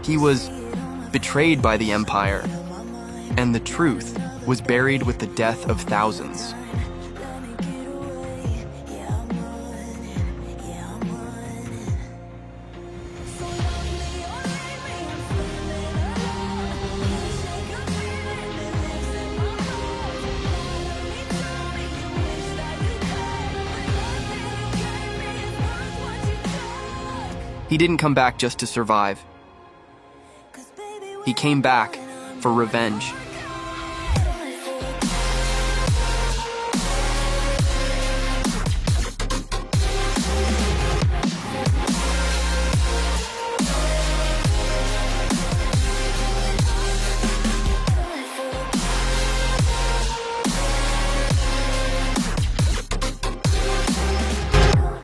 He was betrayed by the Empire, and the truth was buried with the death of thousands. He didn't come back just to survive. He came back for revenge.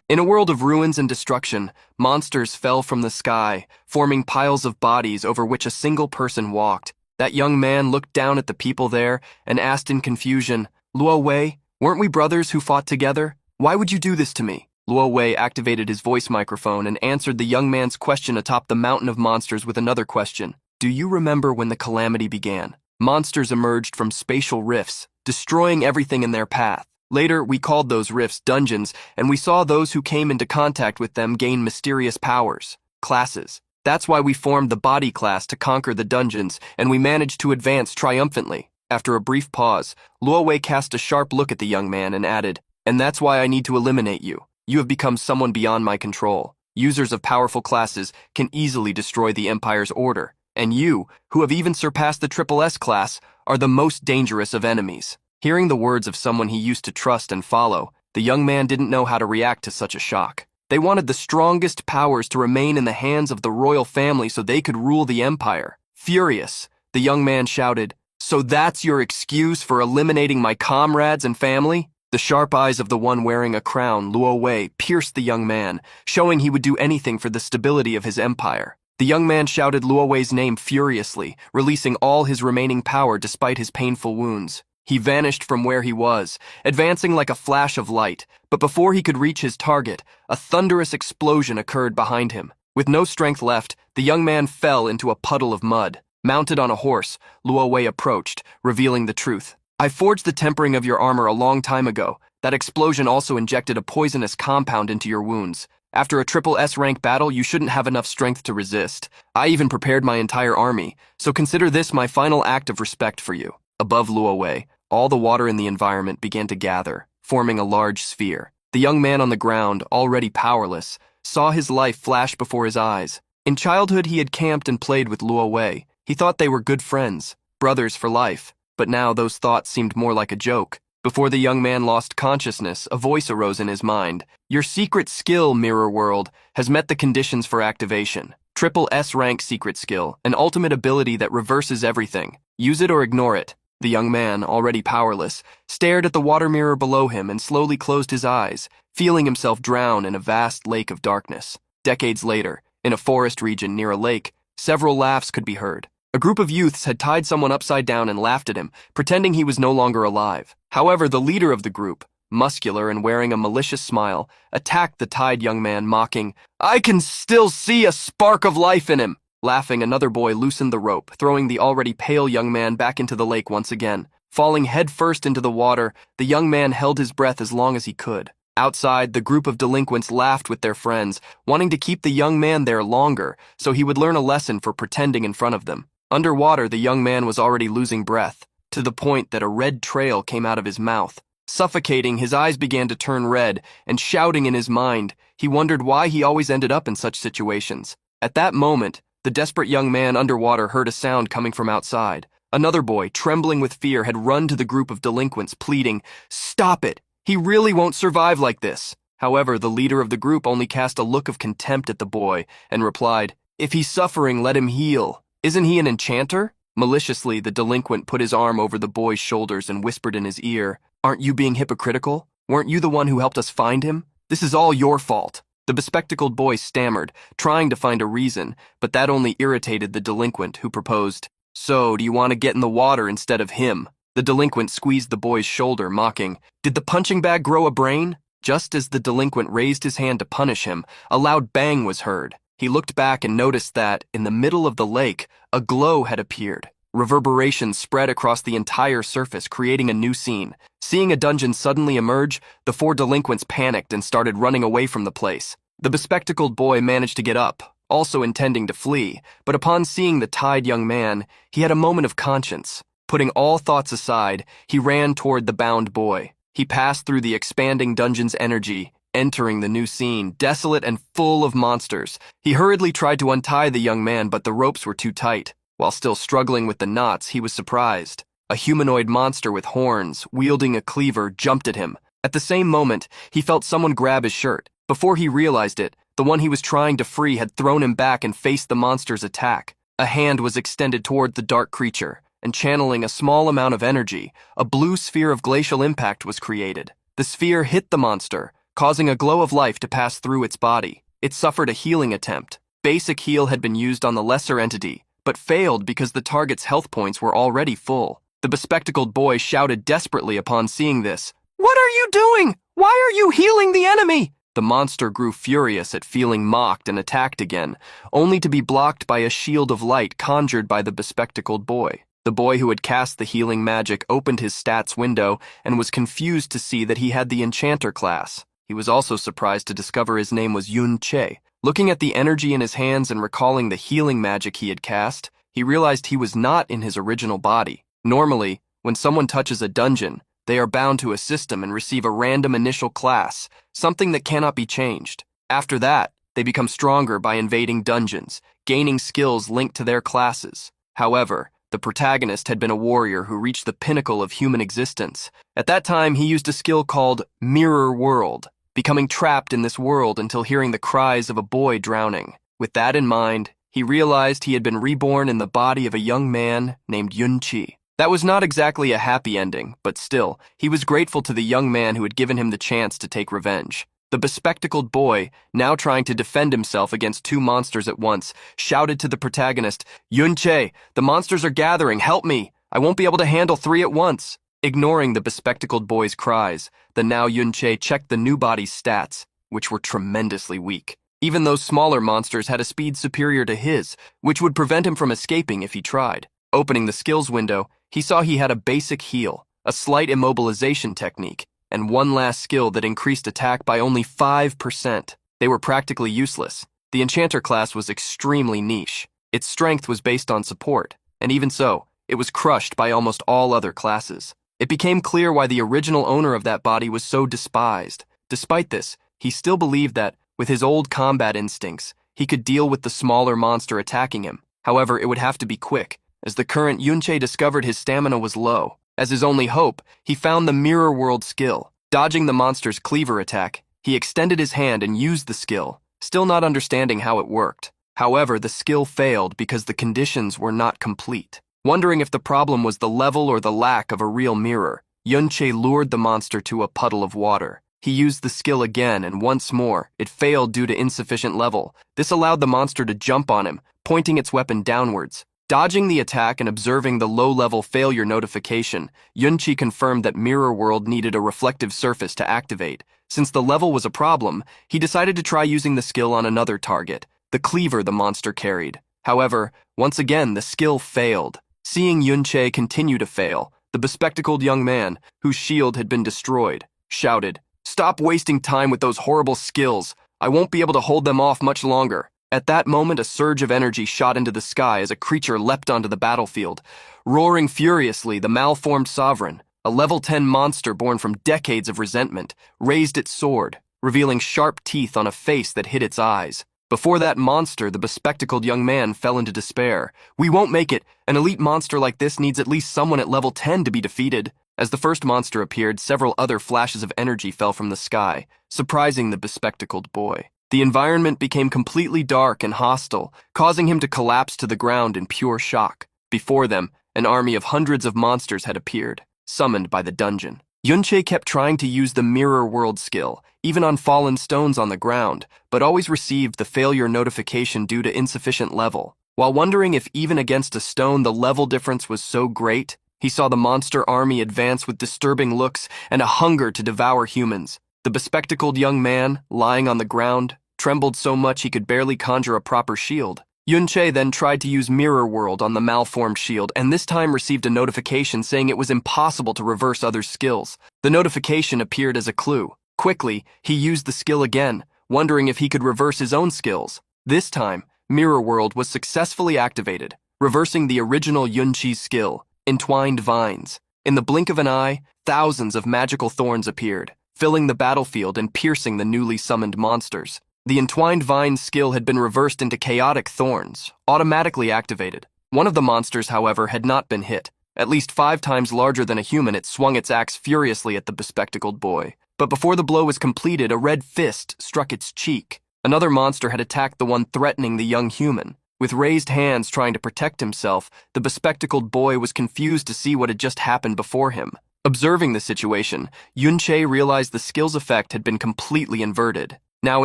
In a world of ruins and destruction, monsters fell from the sky, forming piles of bodies over which a single person walked. That young man looked down at the people there and asked in confusion, "Luo Wei, weren't we brothers who fought together? Why would you do this to me?" Luo Wei activated his voice microphone and answered the young man's question atop the mountain of monsters with another question. "Do you remember when the calamity began? Monsters emerged from spatial rifts, destroying everything in their path. Later, we called those rifts dungeons, and we saw those who came into contact with them gain mysterious powers, classes. That's why we formed the body class to conquer the dungeons, and we managed to advance triumphantly." After a brief pause, Luo Wei cast a sharp look at the young man and added, "And that's why I need to eliminate you. You have become someone beyond my control. Users of powerful classes can easily destroy the Empire's order, and you, who have even surpassed the Triple S class, are the most dangerous of enemies." Hearing the words of someone he used to trust and follow, the young man didn't know how to react to such a shock. They wanted the strongest powers to remain in the hands of the royal family so they could rule the empire. Furious, the young man shouted, "So that's your excuse for eliminating my comrades and family?" The sharp eyes of the one wearing a crown, Luo Wei, pierced the young man, showing he would do anything for the stability of his empire. The young man shouted Luo Wei's name furiously, releasing all his remaining power despite his painful wounds. He vanished from where he was, advancing like a flash of light, but before he could reach his target, a thunderous explosion occurred behind him. With no strength left, the young man fell into a puddle of mud. Mounted on a horse, Luo Wei approached, revealing the truth. "I forged the tempering of your armor a long time ago. That explosion also injected a poisonous compound into your wounds. After a triple S rank battle, you shouldn't have enough strength to resist. I even prepared my entire army, so consider this my final act of respect for you." Above Luo Wei, all the water in the environment began to gather, forming a large sphere. The young man on the ground, already powerless, saw his life flash before his eyes. In childhood, he had camped and played with Luo Wei. He thought they were good friends, brothers for life. But now those thoughts seemed more like a joke. Before the young man lost consciousness, a voice arose in his mind. "Your secret skill, Mirror World, has met the conditions for activation. Triple S rank secret skill, an ultimate ability that reverses everything. Use it or ignore it." The young man, already powerless, stared at the water mirror below him and slowly closed his eyes, feeling himself drown in a vast lake of darkness. Decades later, in a forest region near a lake, several laughs could be heard. A group of youths had tied someone upside down and laughed at him, pretending he was no longer alive. However, the leader of the group, muscular and wearing a malicious smile, attacked the tied young man, mocking, "I can still see a spark of life in him." Laughing, another boy loosened the rope, throwing the already pale young man back into the lake once again. Falling headfirst into the water, the young man held his breath as long as he could. Outside, the group of delinquents laughed with their friends, wanting to keep the young man there longer so he would learn a lesson for pretending in front of them. Underwater, the young man was already losing breath, to the point that a red trail came out of his mouth. Suffocating, his eyes began to turn red, and shouting in his mind, he wondered why he always ended up in such situations. At that moment, the desperate young man underwater heard a sound coming from outside. Another boy, trembling with fear, had run to the group of delinquents, pleading, "Stop it! He really won't survive like this." However, the leader of the group only cast a look of contempt at the boy and replied, "If he's suffering, let him heal. Isn't he an enchanter?" Maliciously, the delinquent put his arm over the boy's shoulders and whispered in his ear, "Aren't you being hypocritical? Weren't you the one who helped us find him? This is all your fault." The bespectacled boy stammered, trying to find a reason, but that only irritated the delinquent, who proposed, "So, do you want to get in the water instead of him?" The delinquent squeezed the boy's shoulder, mocking, "Did the punching bag grow a brain?" Just as the delinquent raised his hand to punish him, a loud bang was heard. He looked back and noticed that, in the middle of the lake, a glow had appeared. Reverberations spread across the entire surface, creating a new scene. Seeing a dungeon suddenly emerge, the four delinquents panicked and started running away from the place. The bespectacled boy managed to get up, also intending to flee, but upon seeing the tied young man, he had a moment of conscience. Putting all thoughts aside, he ran toward the bound boy. He passed through the expanding dungeon's energy, entering the new scene, desolate and full of monsters. He hurriedly tried to untie the young man, but the ropes were too tight. While still struggling with the knots, he was surprised. A humanoid monster with horns, wielding a cleaver, jumped at him. At the same moment, he felt someone grab his shirt. Before he realized it, the one he was trying to free had thrown him back and faced the monster's attack. A hand was extended toward the dark creature, and channeling a small amount of energy, a blue sphere of glacial impact was created. The sphere hit the monster, causing a glow of life to pass through its body. It suffered a healing attempt. Basic heal had been used on the lesser entity, but failed because the target's health points were already full. The bespectacled boy shouted desperately upon seeing this. "What are you doing? Why are you healing the enemy?" The monster grew furious at feeling mocked and attacked again, only to be blocked by a shield of light conjured by the bespectacled boy. The boy who had cast the healing magic opened his stats window and was confused to see that he had the enchanter class. He was also surprised to discover his name was Yun-che. Looking at the energy in his hands and recalling the healing magic he had cast, he realized he was not in his original body. Normally, when someone touches a dungeon, they are bound to a system and receive a random initial class, something that cannot be changed. After that, they become stronger by invading dungeons, gaining skills linked to their classes. However, the protagonist had been a warrior who reached the pinnacle of human existence. At that time, he used a skill called Mirror World, becoming trapped in this world until hearing the cries of a boy drowning. With that in mind, he realized he had been reborn in the body of a young man named Yun-chi. That was not exactly a happy ending, but still, he was grateful to the young man who had given him the chance to take revenge. The bespectacled boy, now trying to defend himself against two monsters at once, shouted to the protagonist, "Yun-che, the monsters are gathering, help me! I won't be able to handle 3 at once." Ignoring the bespectacled boy's cries, the now Yun-che checked the new body's stats, which were tremendously weak. Even those smaller monsters had a speed superior to his, which would prevent him from escaping if he tried. Opening the skills window, he saw he had a basic heal, a slight immobilization technique, and one last skill that increased attack by only 5%. They were practically useless. The enchanter class was extremely niche. Its strength was based on support, and even so, it was crushed by almost all other classes. It became clear why the original owner of that body was so despised. Despite this, he still believed that, with his old combat instincts, he could deal with the smaller monster attacking him. However, it would have to be quick, as the current Yun-che discovered his stamina was low. As his only hope, he found the Mirror World skill. Dodging the monster's cleaver attack, he extended his hand and used the skill, still not understanding how it worked. However, the skill failed because the conditions were not complete. Wondering if the problem was the level or the lack of a real mirror, Yun-che lured the monster to a puddle of water. He used the skill again, and once more, it failed due to insufficient level. This allowed the monster to jump on him, pointing its weapon downwards. Dodging the attack and observing the low-level failure notification, Yun-che confirmed that Mirror World needed a reflective surface to activate. Since the level was a problem, he decided to try using the skill on another target, the cleaver the monster carried. However, once again, the skill failed. Seeing Yun-che continue to fail, the bespectacled young man, whose shield had been destroyed, shouted, "Stop wasting time with those horrible skills. I won't be able to hold them off much longer." At that moment, a surge of energy shot into the sky as a creature leapt onto the battlefield. Roaring furiously, the malformed sovereign, a level 10 monster born from decades of resentment, raised its sword, revealing sharp teeth on a face that hid its eyes. Before that monster, the bespectacled young man fell into despair. "We won't make it. An elite monster like this needs at least someone at level 10 to be defeated." As the first monster appeared, several other flashes of energy fell from the sky, surprising the bespectacled boy. The environment became completely dark and hostile, causing him to collapse to the ground in pure shock. Before them, an army of hundreds of monsters had appeared, summoned by the dungeon. Yun-che kept trying to use the Mirror World skill, even on fallen stones on the ground, but always received the failure notification due to insufficient level. While wondering if even against a stone the level difference was so great, he saw the monster army advance with disturbing looks and a hunger to devour humans. The bespectacled young man, lying on the ground, trembled so much he could barely conjure a proper shield. Yunche then tried to use Mirror World on the malformed shield and this time received a notification saying it was impossible to reverse others' skills. The notification appeared as a clue. Quickly, he used the skill again, wondering if he could reverse his own skills. This time, Mirror World was successfully activated, reversing the original Yunchi's skill, Entwined Vines. In the blink of an eye, thousands of magical thorns appeared, filling the battlefield and piercing the newly summoned monsters. The Entwined Vines skill had been reversed into Chaotic Thorns, automatically activated. One of the monsters, however, had not been hit. At least 5 times larger than a human, it swung its axe furiously at the bespectacled boy. But before the blow was completed, a red fist struck its cheek. Another monster had attacked the one threatening the young human. With raised hands trying to protect himself, the bespectacled boy was confused to see what had just happened before him. Observing the situation, Yunche realized the skill's effect had been completely inverted. Now,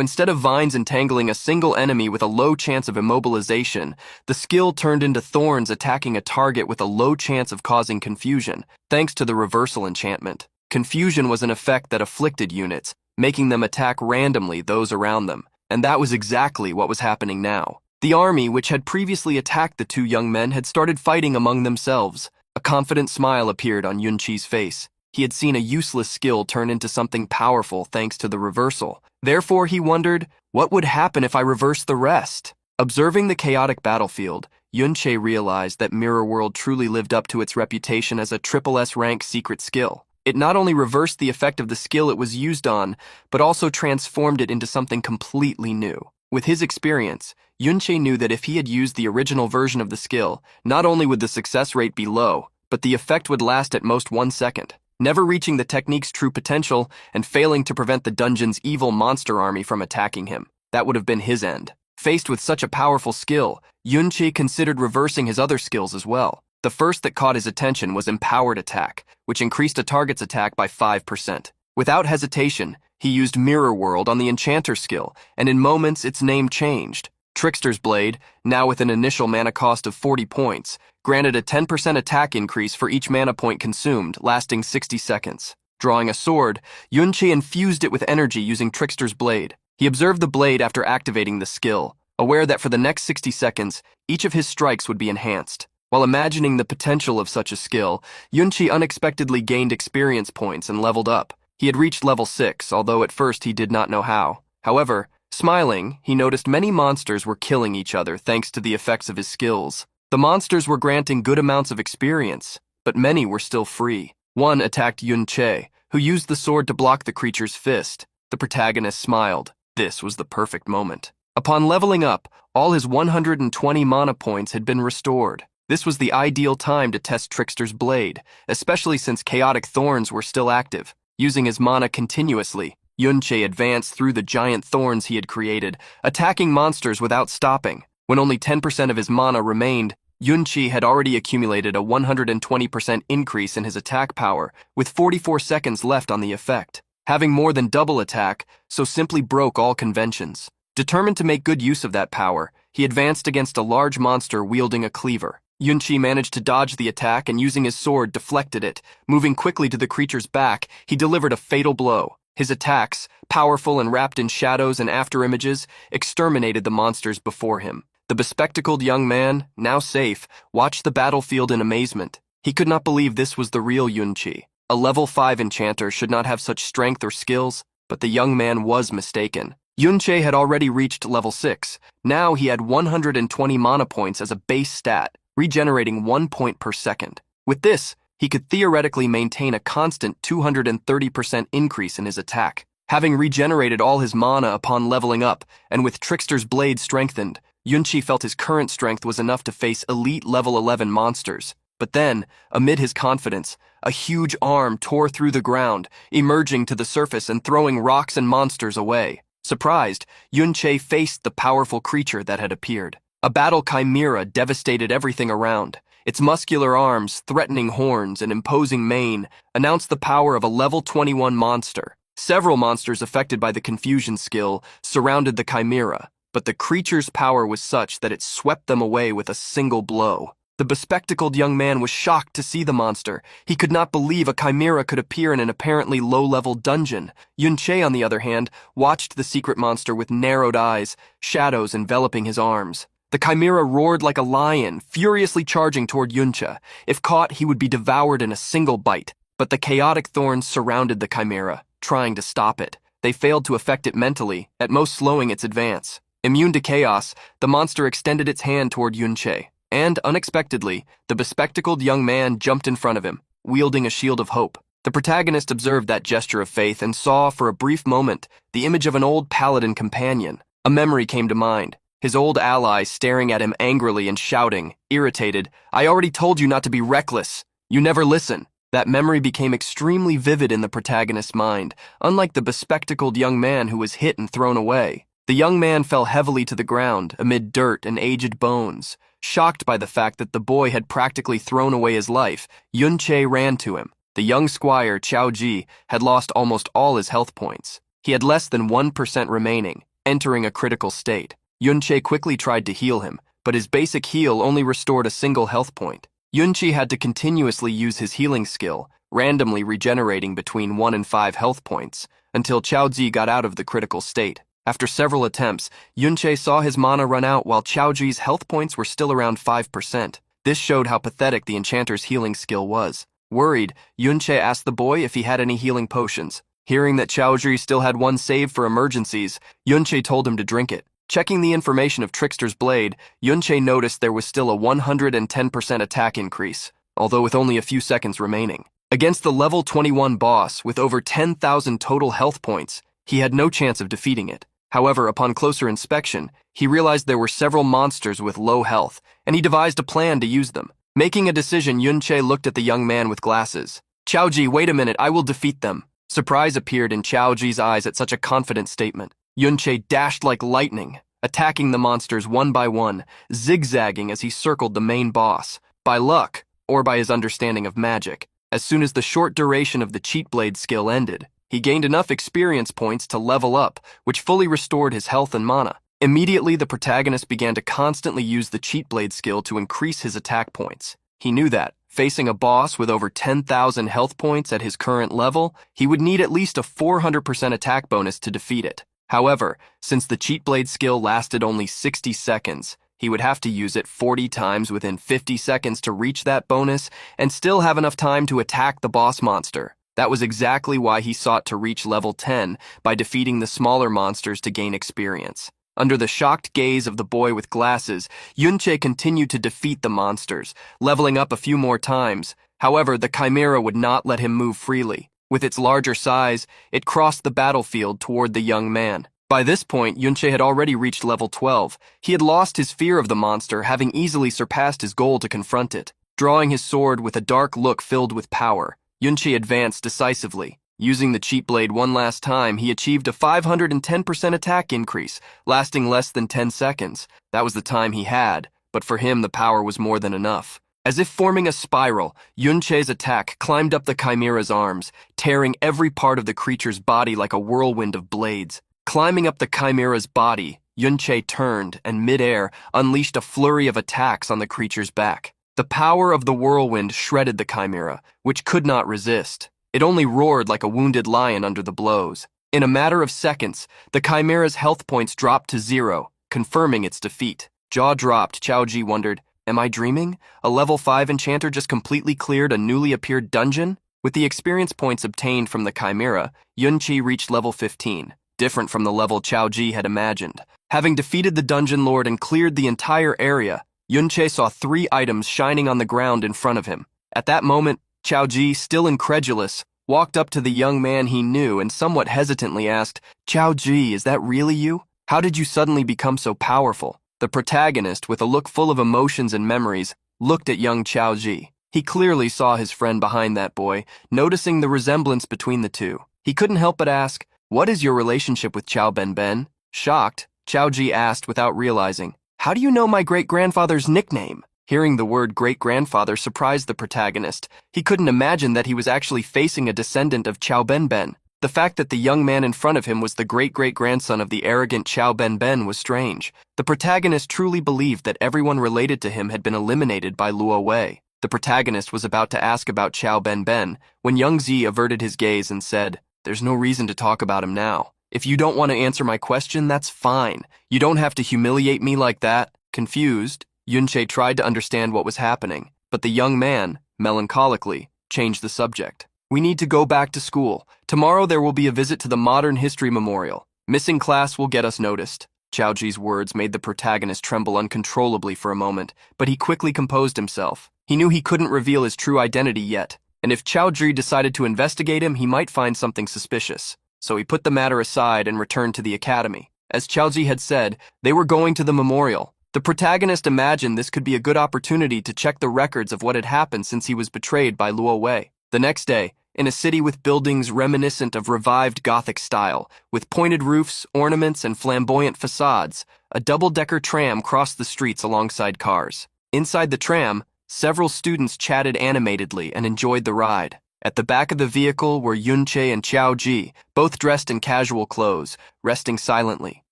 instead of vines entangling a single enemy with a low chance of immobilization, the skill turned into thorns attacking a target with a low chance of causing confusion, thanks to the reversal enchantment. Confusion was an effect that afflicted units, making them attack randomly those around them, and that was exactly what was happening now. The army, which had previously attacked the 2 young men, had started fighting among themselves. A confident smile appeared on Yunchi's face. He had seen a useless skill turn into something powerful thanks to the reversal. Therefore, he wondered, what would happen if I reversed the rest? Observing the chaotic battlefield, Yunche realized that Mirror World truly lived up to its reputation as a triple S rank secret skill. It not only reversed the effect of the skill it was used on, but also transformed it into something completely new. With his experience, Yunche knew that if he had used the original version of the skill, not only would the success rate be low, but the effect would last at most 1 second, never reaching the technique's true potential and failing to prevent the dungeon's evil monster army from attacking him. That would have been his end. Faced with such a powerful skill, Yunche considered reversing his other skills as well. The first that caught his attention was Empowered Attack, which increased a target's attack by 5%. Without hesitation, he used Mirror World on the Enchanter skill, and in moments its name changed. Trickster's Blade, now with an initial mana cost of 40 points, granted a 10% attack increase for each mana point consumed, lasting 60 seconds. Drawing a sword, Yunche infused it with energy using Trickster's Blade. He observed the blade after activating the skill, aware that for the next 60 seconds, each of his strikes would be enhanced. While imagining the potential of such a skill, Yunche unexpectedly gained experience points and leveled up. He had reached level 6, although at first he did not know how. However, smiling, he noticed many monsters were killing each other thanks to the effects of his skills. The monsters were granting good amounts of experience, but many were still free. One attacked Yunche, who used the sword to block the creature's fist. The protagonist smiled. This was the perfect moment. Upon leveling up, all his 120 mana points had been restored. This was the ideal time to test Trickster's Blade, especially since Chaotic Thorns were still active. Using his mana continuously, Yunche advanced through the giant thorns he had created, attacking monsters without stopping. When only 10% of his mana remained, Yunche had already accumulated a 120% increase in his attack power, with 44 seconds left on the effect. Having more than double attack, so simply broke all conventions. Determined to make good use of that power, he advanced against a large monster wielding a cleaver. Yunche managed to dodge the attack and using his sword deflected it. Moving quickly to the creature's back, he delivered a fatal blow. His attacks, powerful and wrapped in shadows and afterimages, exterminated the monsters before him. The bespectacled young man, now safe, watched the battlefield in amazement. He could not believe this was the real Yunche. A level 5 enchanter should not have such strength or skills, but the young man was mistaken. Yunche had already reached level 6. Now he had 120 mana points as a base stat, regenerating 1 point per second. With this, he could theoretically maintain a constant 230% increase in his attack. Having regenerated all his mana upon leveling up, and with Trickster's Blade strengthened, Yunche felt his current strength was enough to face elite level 11 monsters. But then, amid his confidence, a huge arm tore through the ground, emerging to the surface and throwing rocks and monsters away. Surprised, Yunche faced the powerful creature that had appeared. A battle chimera devastated everything around. Its muscular arms, threatening horns, and imposing mane announced the power of a level 21 monster. Several monsters affected by the confusion skill surrounded the chimera, but the creature's power was such that it swept them away with a single blow. The bespectacled young man was shocked to see the monster. He could not believe a chimera could appear in an apparently low-level dungeon. Yunche, on the other hand, watched the secret monster with narrowed eyes, shadows enveloping his arms. The chimera roared like a lion, furiously charging toward Yunche. If caught, he would be devoured in a single bite. But the chaotic thorns surrounded the chimera, trying to stop it. They failed to affect it mentally, at most slowing its advance. Immune to chaos, the monster extended its hand toward Yunche. And, unexpectedly, the bespectacled young man jumped in front of him, wielding a shield of hope. The protagonist observed that gesture of faith and saw, for a brief moment, the image of an old paladin companion. A memory came to mind, his old ally staring at him angrily and shouting, irritated, "I already told you not to be reckless. You never listen." That memory became extremely vivid in the protagonist's mind, unlike the bespectacled young man who was hit and thrown away. The young man fell heavily to the ground, amid dirt and aged bones. Shocked by the fact that the boy had practically thrown away his life, Yunche ran to him. The young squire, Chao Ji, had lost almost all his health points. He had less than 1% remaining, entering a critical state. Yunche quickly tried to heal him, but his basic heal only restored a single health point. Yunche had to continuously use his healing skill, randomly regenerating between 1 and 5 health points, until Chao Ji got out of the critical state. After several attempts, Yunche saw his mana run out while Chao Ji's health points were still around 5%. This showed how pathetic the enchanter's healing skill was. Worried, Yunche asked the boy if he had any healing potions. Hearing that Chao Ji still had one saved for emergencies, Yunche told him to drink it. Checking the information of Trickster's Blade, Yunche noticed there was still a 110% attack increase, although with only a few seconds remaining. Against the level 21 boss with over 10,000 total health points, he had no chance of defeating it. However, upon closer inspection, he realized there were several monsters with low health, and he devised a plan to use them. Making a decision, Yunche looked at the young man with glasses. "Chao Ji, wait a minute, I will defeat them." Surprise appeared in Chao Ji's eyes at such a confident statement. Yunche dashed like lightning, attacking the monsters one by one, zigzagging as he circled the main boss. By luck, or by his understanding of magic, as soon as the short duration of the cheat blade skill ended, he gained enough experience points to level up, which fully restored his health and mana. Immediately, the protagonist began to constantly use the cheat blade skill to increase his attack points. He knew that, facing a boss with over 10,000 health points at his current level, he would need at least a 400% attack bonus to defeat it. However, since the cheat blade skill lasted only 60 seconds, he would have to use it 40 times within 50 seconds to reach that bonus and still have enough time to attack the boss monster. That was exactly why he sought to reach level 10 by defeating the smaller monsters to gain experience. Under the shocked gaze of the boy with glasses, Yunche continued to defeat the monsters, leveling up a few more times. However, the chimera would not let him move freely. With its larger size, it crossed the battlefield toward the young man. By this point, Yunche had already reached level 12. He had lost his fear of the monster, having easily surpassed his goal to confront it. Drawing his sword with a dark look filled with power, Yunche advanced decisively. Using the cheat blade one last time, he achieved a 510% attack increase, lasting less than 10 seconds. That was the time he had, but for him the power was more than enough. As if forming a spiral, Yunche's attack climbed up the chimera's arms, tearing every part of the creature's body like a whirlwind of blades. Climbing up the chimera's body, Yunche turned and mid-air unleashed a flurry of attacks on the creature's back. The power of the whirlwind shredded the chimera, which could not resist. It only roared like a wounded lion under the blows. In a matter of seconds, the chimera's health points dropped to 0, confirming its defeat. Jaw dropped, Chao Ji wondered, "Am I dreaming? A level 5 enchanter just completely cleared a newly appeared dungeon?" With the experience points obtained from the chimera, Yunche reached level 15, different from the level Chao Ji had imagined. Having defeated the dungeon lord and cleared the entire area, Yunche saw 3 items shining on the ground in front of him. At that moment, Chao Ji, still incredulous, walked up to the young man he knew and somewhat hesitantly asked, "Chao Ji, is that really you? How did you suddenly become so powerful?" The protagonist, with a look full of emotions and memories, looked at young Chao Ji. He clearly saw his friend behind that boy, noticing the resemblance between the two. He couldn't help but ask, "What is your relationship with Chao Ben? Shocked, Chao Ji asked without realizing, "How do you know my great-grandfather's nickname?" Hearing the word great-grandfather surprised the protagonist. He couldn't imagine that he was actually facing a descendant of Chao Ben. The fact that the young man in front of him was the great-great-grandson of the arrogant Chao Ben was strange. The protagonist truly believed that everyone related to him had been eliminated by Luo Wei. The protagonist was about to ask about Chao Ben when Young Zi averted his gaze and said, "There's no reason to talk about him now. If you don't want to answer my question, that's fine. You don't have to humiliate me like that." Confused, Yunche tried to understand what was happening, but the young man, melancholically, changed the subject. "We need to go back to school. Tomorrow there will be a visit to the Modern History Memorial. Missing class will get us noticed." Chaoji's words made the protagonist tremble uncontrollably for a moment, but he quickly composed himself. He knew he couldn't reveal his true identity yet, and if Chaoji decided to investigate him, he might find something suspicious. So he put the matter aside and returned to the academy. As Chaoji had said, they were going to the memorial. The protagonist imagined this could be a good opportunity to check the records of what had happened since he was betrayed by Luo Wei. The next day, in a city with buildings reminiscent of revived Gothic style, with pointed roofs, ornaments, and flamboyant facades, a double-decker tram crossed the streets alongside cars. Inside the tram, several students chatted animatedly and enjoyed the ride. At the back of the vehicle were Yunche and Chaoji, both dressed in casual clothes, resting silently.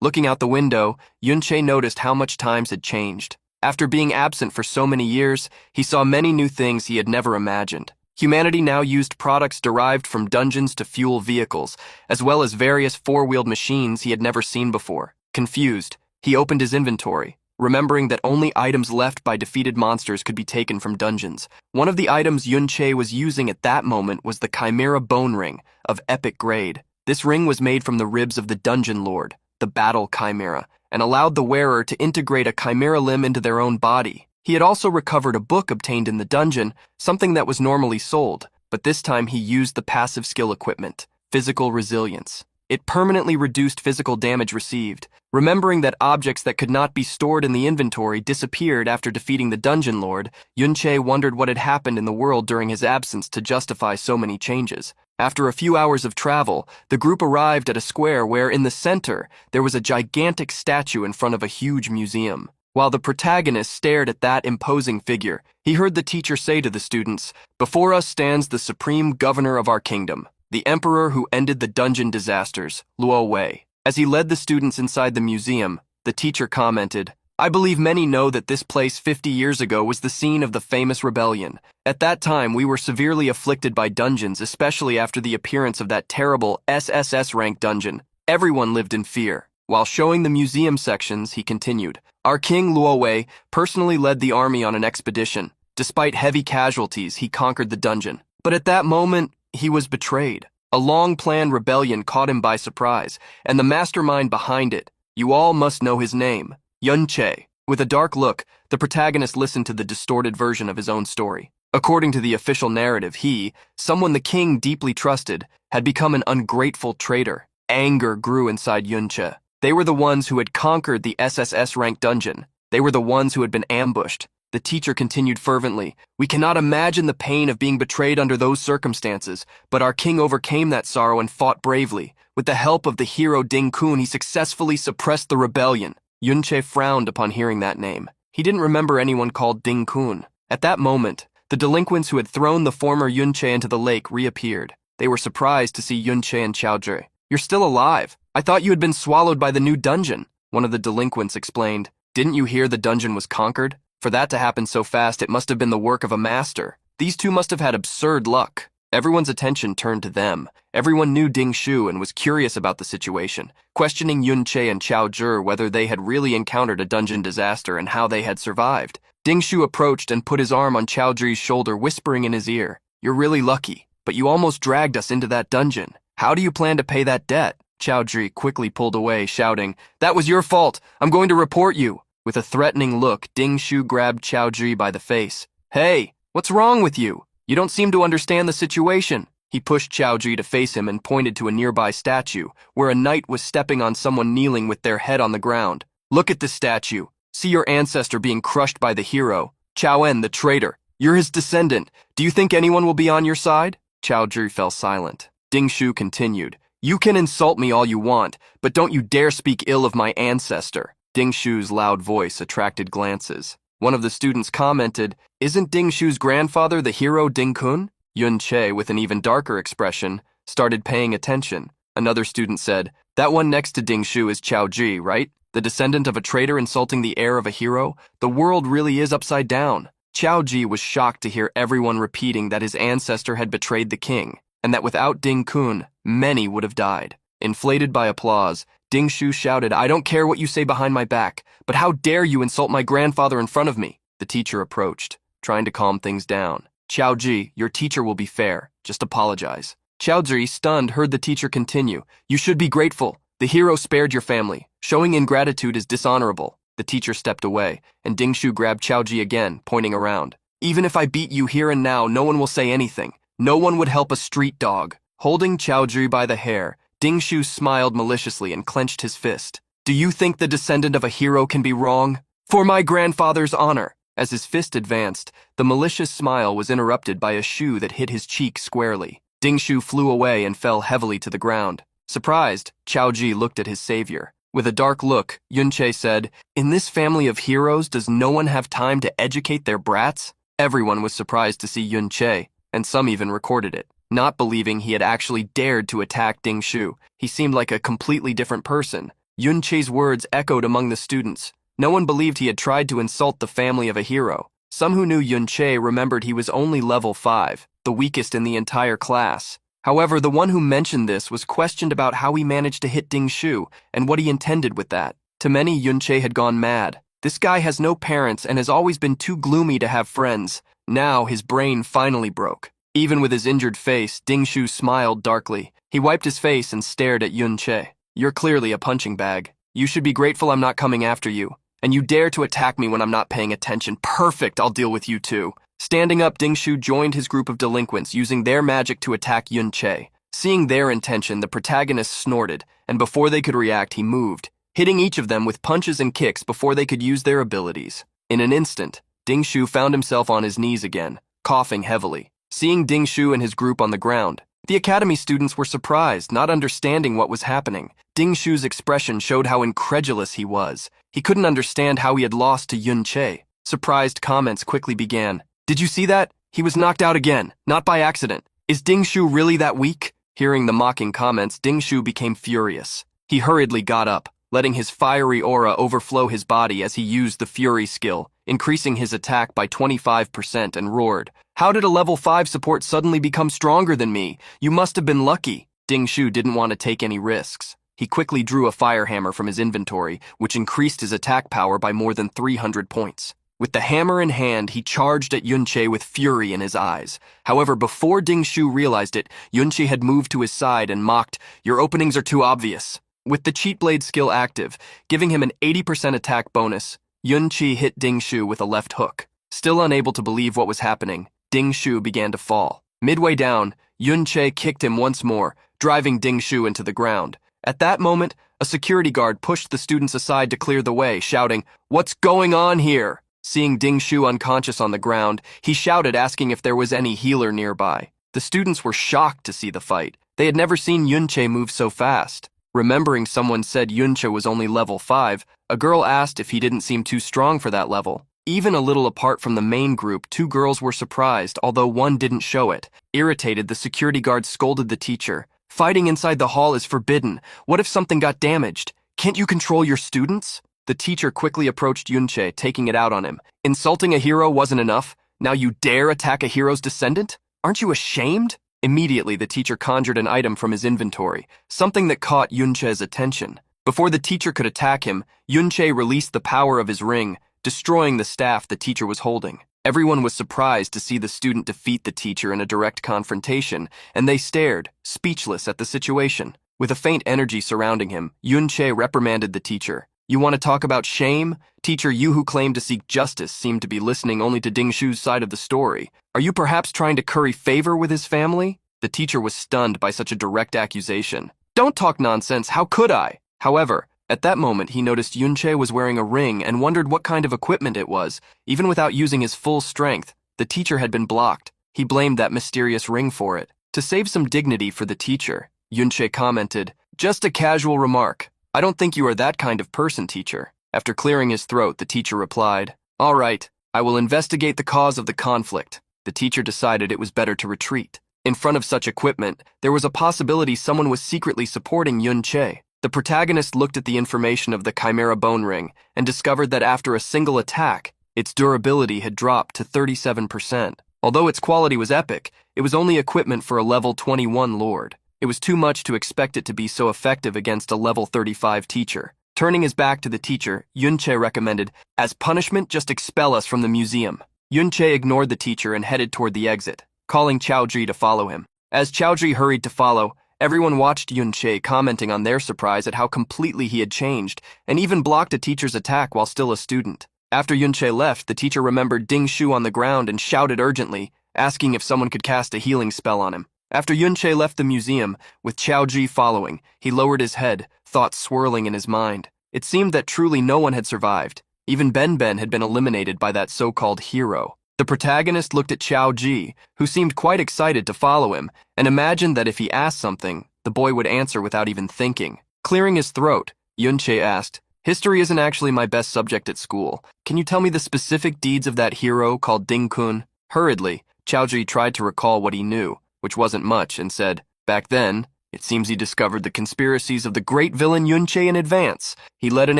Looking out the window, Yunche noticed how much times had changed. After being absent for so many years, he saw many new things he had never imagined. Humanity now used products derived from dungeons to fuel vehicles, as well as various four-wheeled machines he had never seen before. Confused, he opened his inventory, remembering that only items left by defeated monsters could be taken from dungeons. One of the items Yunche was using at that moment was the Chimera Bone Ring, of epic grade. This ring was made from the ribs of the Dungeon Lord, the Battle Chimera, and allowed the wearer to integrate a chimera limb into their own body. He had also recovered a book obtained in the dungeon, something that was normally sold, but this time he used the passive skill equipment, Physical Resilience. It permanently reduced physical damage received. Remembering that objects that could not be stored in the inventory disappeared after defeating the Dungeon Lord, Yunche wondered what had happened in the world during his absence to justify so many changes. After a few hours of travel, the group arrived at a square where, in the center, there was a gigantic statue in front of a huge museum. While the protagonist stared at that imposing figure, he heard the teacher say to the students, "Before us stands the supreme governor of our kingdom, the emperor who ended the dungeon disasters, Luo Wei." As he led the students inside the museum, the teacher commented, "I believe many know that this place 50 years ago was the scene of the famous rebellion. At that time, we were severely afflicted by dungeons, especially after the appearance of that terrible SSS rank dungeon. Everyone lived in fear." While showing the museum sections, he continued, "Our king Luo Wei personally led the army on an expedition. Despite heavy casualties, he conquered the dungeon. But at that moment, he was betrayed. A long-planned rebellion caught him by surprise, and the mastermind behind it, you all must know his name, Yunche." With a dark look, the protagonist listened to the distorted version of his own story. According to the official narrative, he, someone the king deeply trusted, had become an ungrateful traitor. Anger grew inside Yunche. They were the ones who had conquered the SSS-ranked dungeon. They were the ones who had been ambushed. The teacher continued fervently, "We cannot imagine the pain of being betrayed under those circumstances, but our king overcame that sorrow and fought bravely. With the help of the hero Ding Kun, he successfully suppressed the rebellion." Yunche frowned upon hearing that name. He didn't remember anyone called Ding Kun. At that moment, the delinquents who had thrown the former Yunche into the lake reappeared. They were surprised to see Yunche and Chaozhi. "You're still alive. I thought you had been swallowed by the new dungeon," one of the delinquents explained. "Didn't you hear the dungeon was conquered? For that to happen so fast, it must have been the work of a master. These two must have had absurd luck." Everyone's attention turned to them. Everyone knew Ding Shu and was curious about the situation, questioning Yunche and Chao Zhi whether they had really encountered a dungeon disaster and how they had survived. Ding Shu approached and put his arm on Chao Zhi's shoulder, whispering in his ear, "You're really lucky, but you almost dragged us into that dungeon. How do you plan to pay that debt?" Chao Zhi quickly pulled away, shouting, "That was your fault. I'm going to report you." With a threatening look, Ding Shu grabbed Chao Zhi by the face. "Hey, what's wrong with you? You don't seem to understand the situation." He pushed Chao Zhi to face him and pointed to a nearby statue, where a knight was stepping on someone kneeling with their head on the ground. "Look at this statue. See your ancestor being crushed by the hero, Chao En, the traitor. You're his descendant. Do you think anyone will be on your side?" Chao Zhi fell silent. Ding Shu continued, "You can insult me all you want, but don't you dare speak ill of my ancestor." Ding Shu's loud voice attracted glances. One of the students commented, "Isn't Ding Shu's grandfather the hero Ding Kun?" Yunche, with an even darker expression, started paying attention. Another student said, "That one next to Ding Shu is Qiao Ji, right? The descendant of a traitor insulting the heir of a hero? The world really is upside down." Qiao Ji was shocked to hear everyone repeating that his ancestor had betrayed the king, and that without Ding Kun, many would have died. Inflated by applause, Ding Shu shouted, "I don't care what you say behind my back, but how dare you insult my grandfather in front of me?" The teacher approached, trying to calm things down. "Qiao Ji, your teacher will be fair. Just apologize." Qiao Ji, stunned, heard the teacher continue, "You should be grateful. The hero spared your family. Showing ingratitude is dishonorable." The teacher stepped away, and Ding Shu grabbed Qiao Ji again, pointing around. "Even if I beat you here and now, no one will say anything. No one would help a street dog." Holding Qiao Ji by the hair, Ding Shu smiled maliciously and clenched his fist. "Do you think the descendant of a hero can be wrong? For my grandfather's honor." As his fist advanced, the malicious smile was interrupted by a shoe that hit his cheek squarely. Ding Shu flew away and fell heavily to the ground. Surprised, Qiao Ji looked at his savior. With a dark look, Yunche said, "In this family of heroes, does no one have time to educate their brats?" Everyone was surprised to see Yunche, and some even recorded it. Not believing he had actually dared to attack Ding Shu, he seemed like a completely different person. Yunche's words echoed among the students. No one believed he had tried to insult the family of a hero. Some who knew Yunche remembered he was only level 5, the weakest in the entire class. However, the one who mentioned this was questioned about how he managed to hit Ding Shu and what he intended with that. To many, Yunche had gone mad. This guy has no parents and has always been too gloomy to have friends. Now his brain finally broke. Even with his injured face, Ding Shu smiled darkly. He wiped his face and stared at Yunche. "You're clearly a punching bag. You should be grateful I'm not coming after you. And you dare to attack me when I'm not paying attention. Perfect, I'll deal with you too." Standing up, Ding Shu joined his group of delinquents, using their magic to attack Yunche. Seeing their intention, the protagonist snorted, and before they could react, he moved, hitting each of them with punches and kicks before they could use their abilities. In an instant, Ding Shu found himself on his knees again, coughing heavily. Seeing Ding Shu and his group on the ground, the academy students were surprised, not understanding what was happening. Ding Shu's expression showed how incredulous he was. He couldn't understand how he had lost to Yunche. Surprised comments quickly began. "Did you see that? He was knocked out again, not by accident. Is Ding Shu really that weak?" Hearing the mocking comments, Ding Shu became furious. He hurriedly got up, letting his fiery aura overflow his body as he used the Fury skill, increasing his attack by 25% and roared, "How did a level 5 support suddenly become stronger than me? You must have been lucky." Ding Shu didn't want to take any risks. He quickly drew a fire hammer from his inventory, which increased his attack power by more than 300 points. With the hammer in hand, he charged at Yunche with fury in his eyes. However, before Ding Shu realized it, Yunche had moved to his side and mocked, "Your openings are too obvious." With the cheat blade skill active, giving him an 80% attack bonus, Yunche hit Ding Shu with a left hook. Still unable to believe what was happening, Ding Shu began to fall. Midway down, Yunche kicked him once more, driving Ding Shu into the ground. At that moment, a security guard pushed the students aside to clear the way, shouting, "What's going on here?" Seeing Ding Shu unconscious on the ground, he shouted, asking if there was any healer nearby. The students were shocked to see the fight. They had never seen Yunche move so fast. Remembering someone said Yunche was only level 5, a girl asked if he didn't seem too strong for that level. Even a little apart from the main group, 2 girls were surprised, although one didn't show it. Irritated, the security guard scolded the teacher. "Fighting inside the hall is forbidden. What if something got damaged? Can't you control your students?" The teacher quickly approached Yunche, taking it out on him. "Insulting a hero wasn't enough? Now you dare attack a hero's descendant? Aren't you ashamed?" Immediately, the teacher conjured an item from his inventory, something that caught Yunche's attention. Before the teacher could attack him, Yunche released the power of his ring, destroying the staff the teacher was holding. Everyone was surprised to see the student defeat the teacher in a direct confrontation, and they stared, speechless at the situation. With a faint energy surrounding him, Yunche reprimanded the teacher. "You want to talk about shame? Teacher, you who claim to seek justice seem to be listening only to Ding Shu's side of the story. Are you perhaps trying to curry favor with his family?" The teacher was stunned by such a direct accusation. "Don't talk nonsense, how could I?" However, at that moment he noticed Yunche was wearing a ring and wondered what kind of equipment it was. Even without using his full strength, the teacher had been blocked. He blamed that mysterious ring for it. To save some dignity for the teacher, Yunche commented, "Just a casual remark. I don't think you are that kind of person, teacher." After clearing his throat, the teacher replied, "All right, I will investigate the cause of the conflict." The teacher decided it was better to retreat. In front of such equipment, there was a possibility someone was secretly supporting Yun-che. The protagonist looked at the information of the Chimera bone ring and discovered that after a single attack, its durability had dropped to 37%. Although its quality was epic, it was only equipment for a level 21 lord. It was too much to expect it to be so effective against a level 35 teacher. Turning his back to the teacher, Yun-che recommended, "As punishment, just expel us from the museum." Yun-che ignored the teacher and headed toward the exit, calling Chao-ji to follow him. As Chao-ji hurried to follow, everyone watched Yun-che, commenting on their surprise at how completely he had changed, and even blocked a teacher's attack while still a student. After Yun-che left, the teacher remembered Ding Shu on the ground and shouted urgently, asking if someone could cast a healing spell on him. After Yun-che left the museum, with Chao-ji following, he lowered his head, thoughts swirling in his mind. It seemed that truly no one had survived. Even Ben had been eliminated by that so-called hero. The protagonist looked at Chao-ji, who seemed quite excited to follow him, and imagined that if he asked something, the boy would answer without even thinking. Clearing his throat, Yun-che asked, "History isn't actually my best subject at school. Can you tell me the specific deeds of that hero called Ding-kun?" Hurriedly, Chao-ji tried to recall what he knew, which wasn't much, and said, "Back then, it seems he discovered the conspiracies of the great villain Yun-che in advance. He led an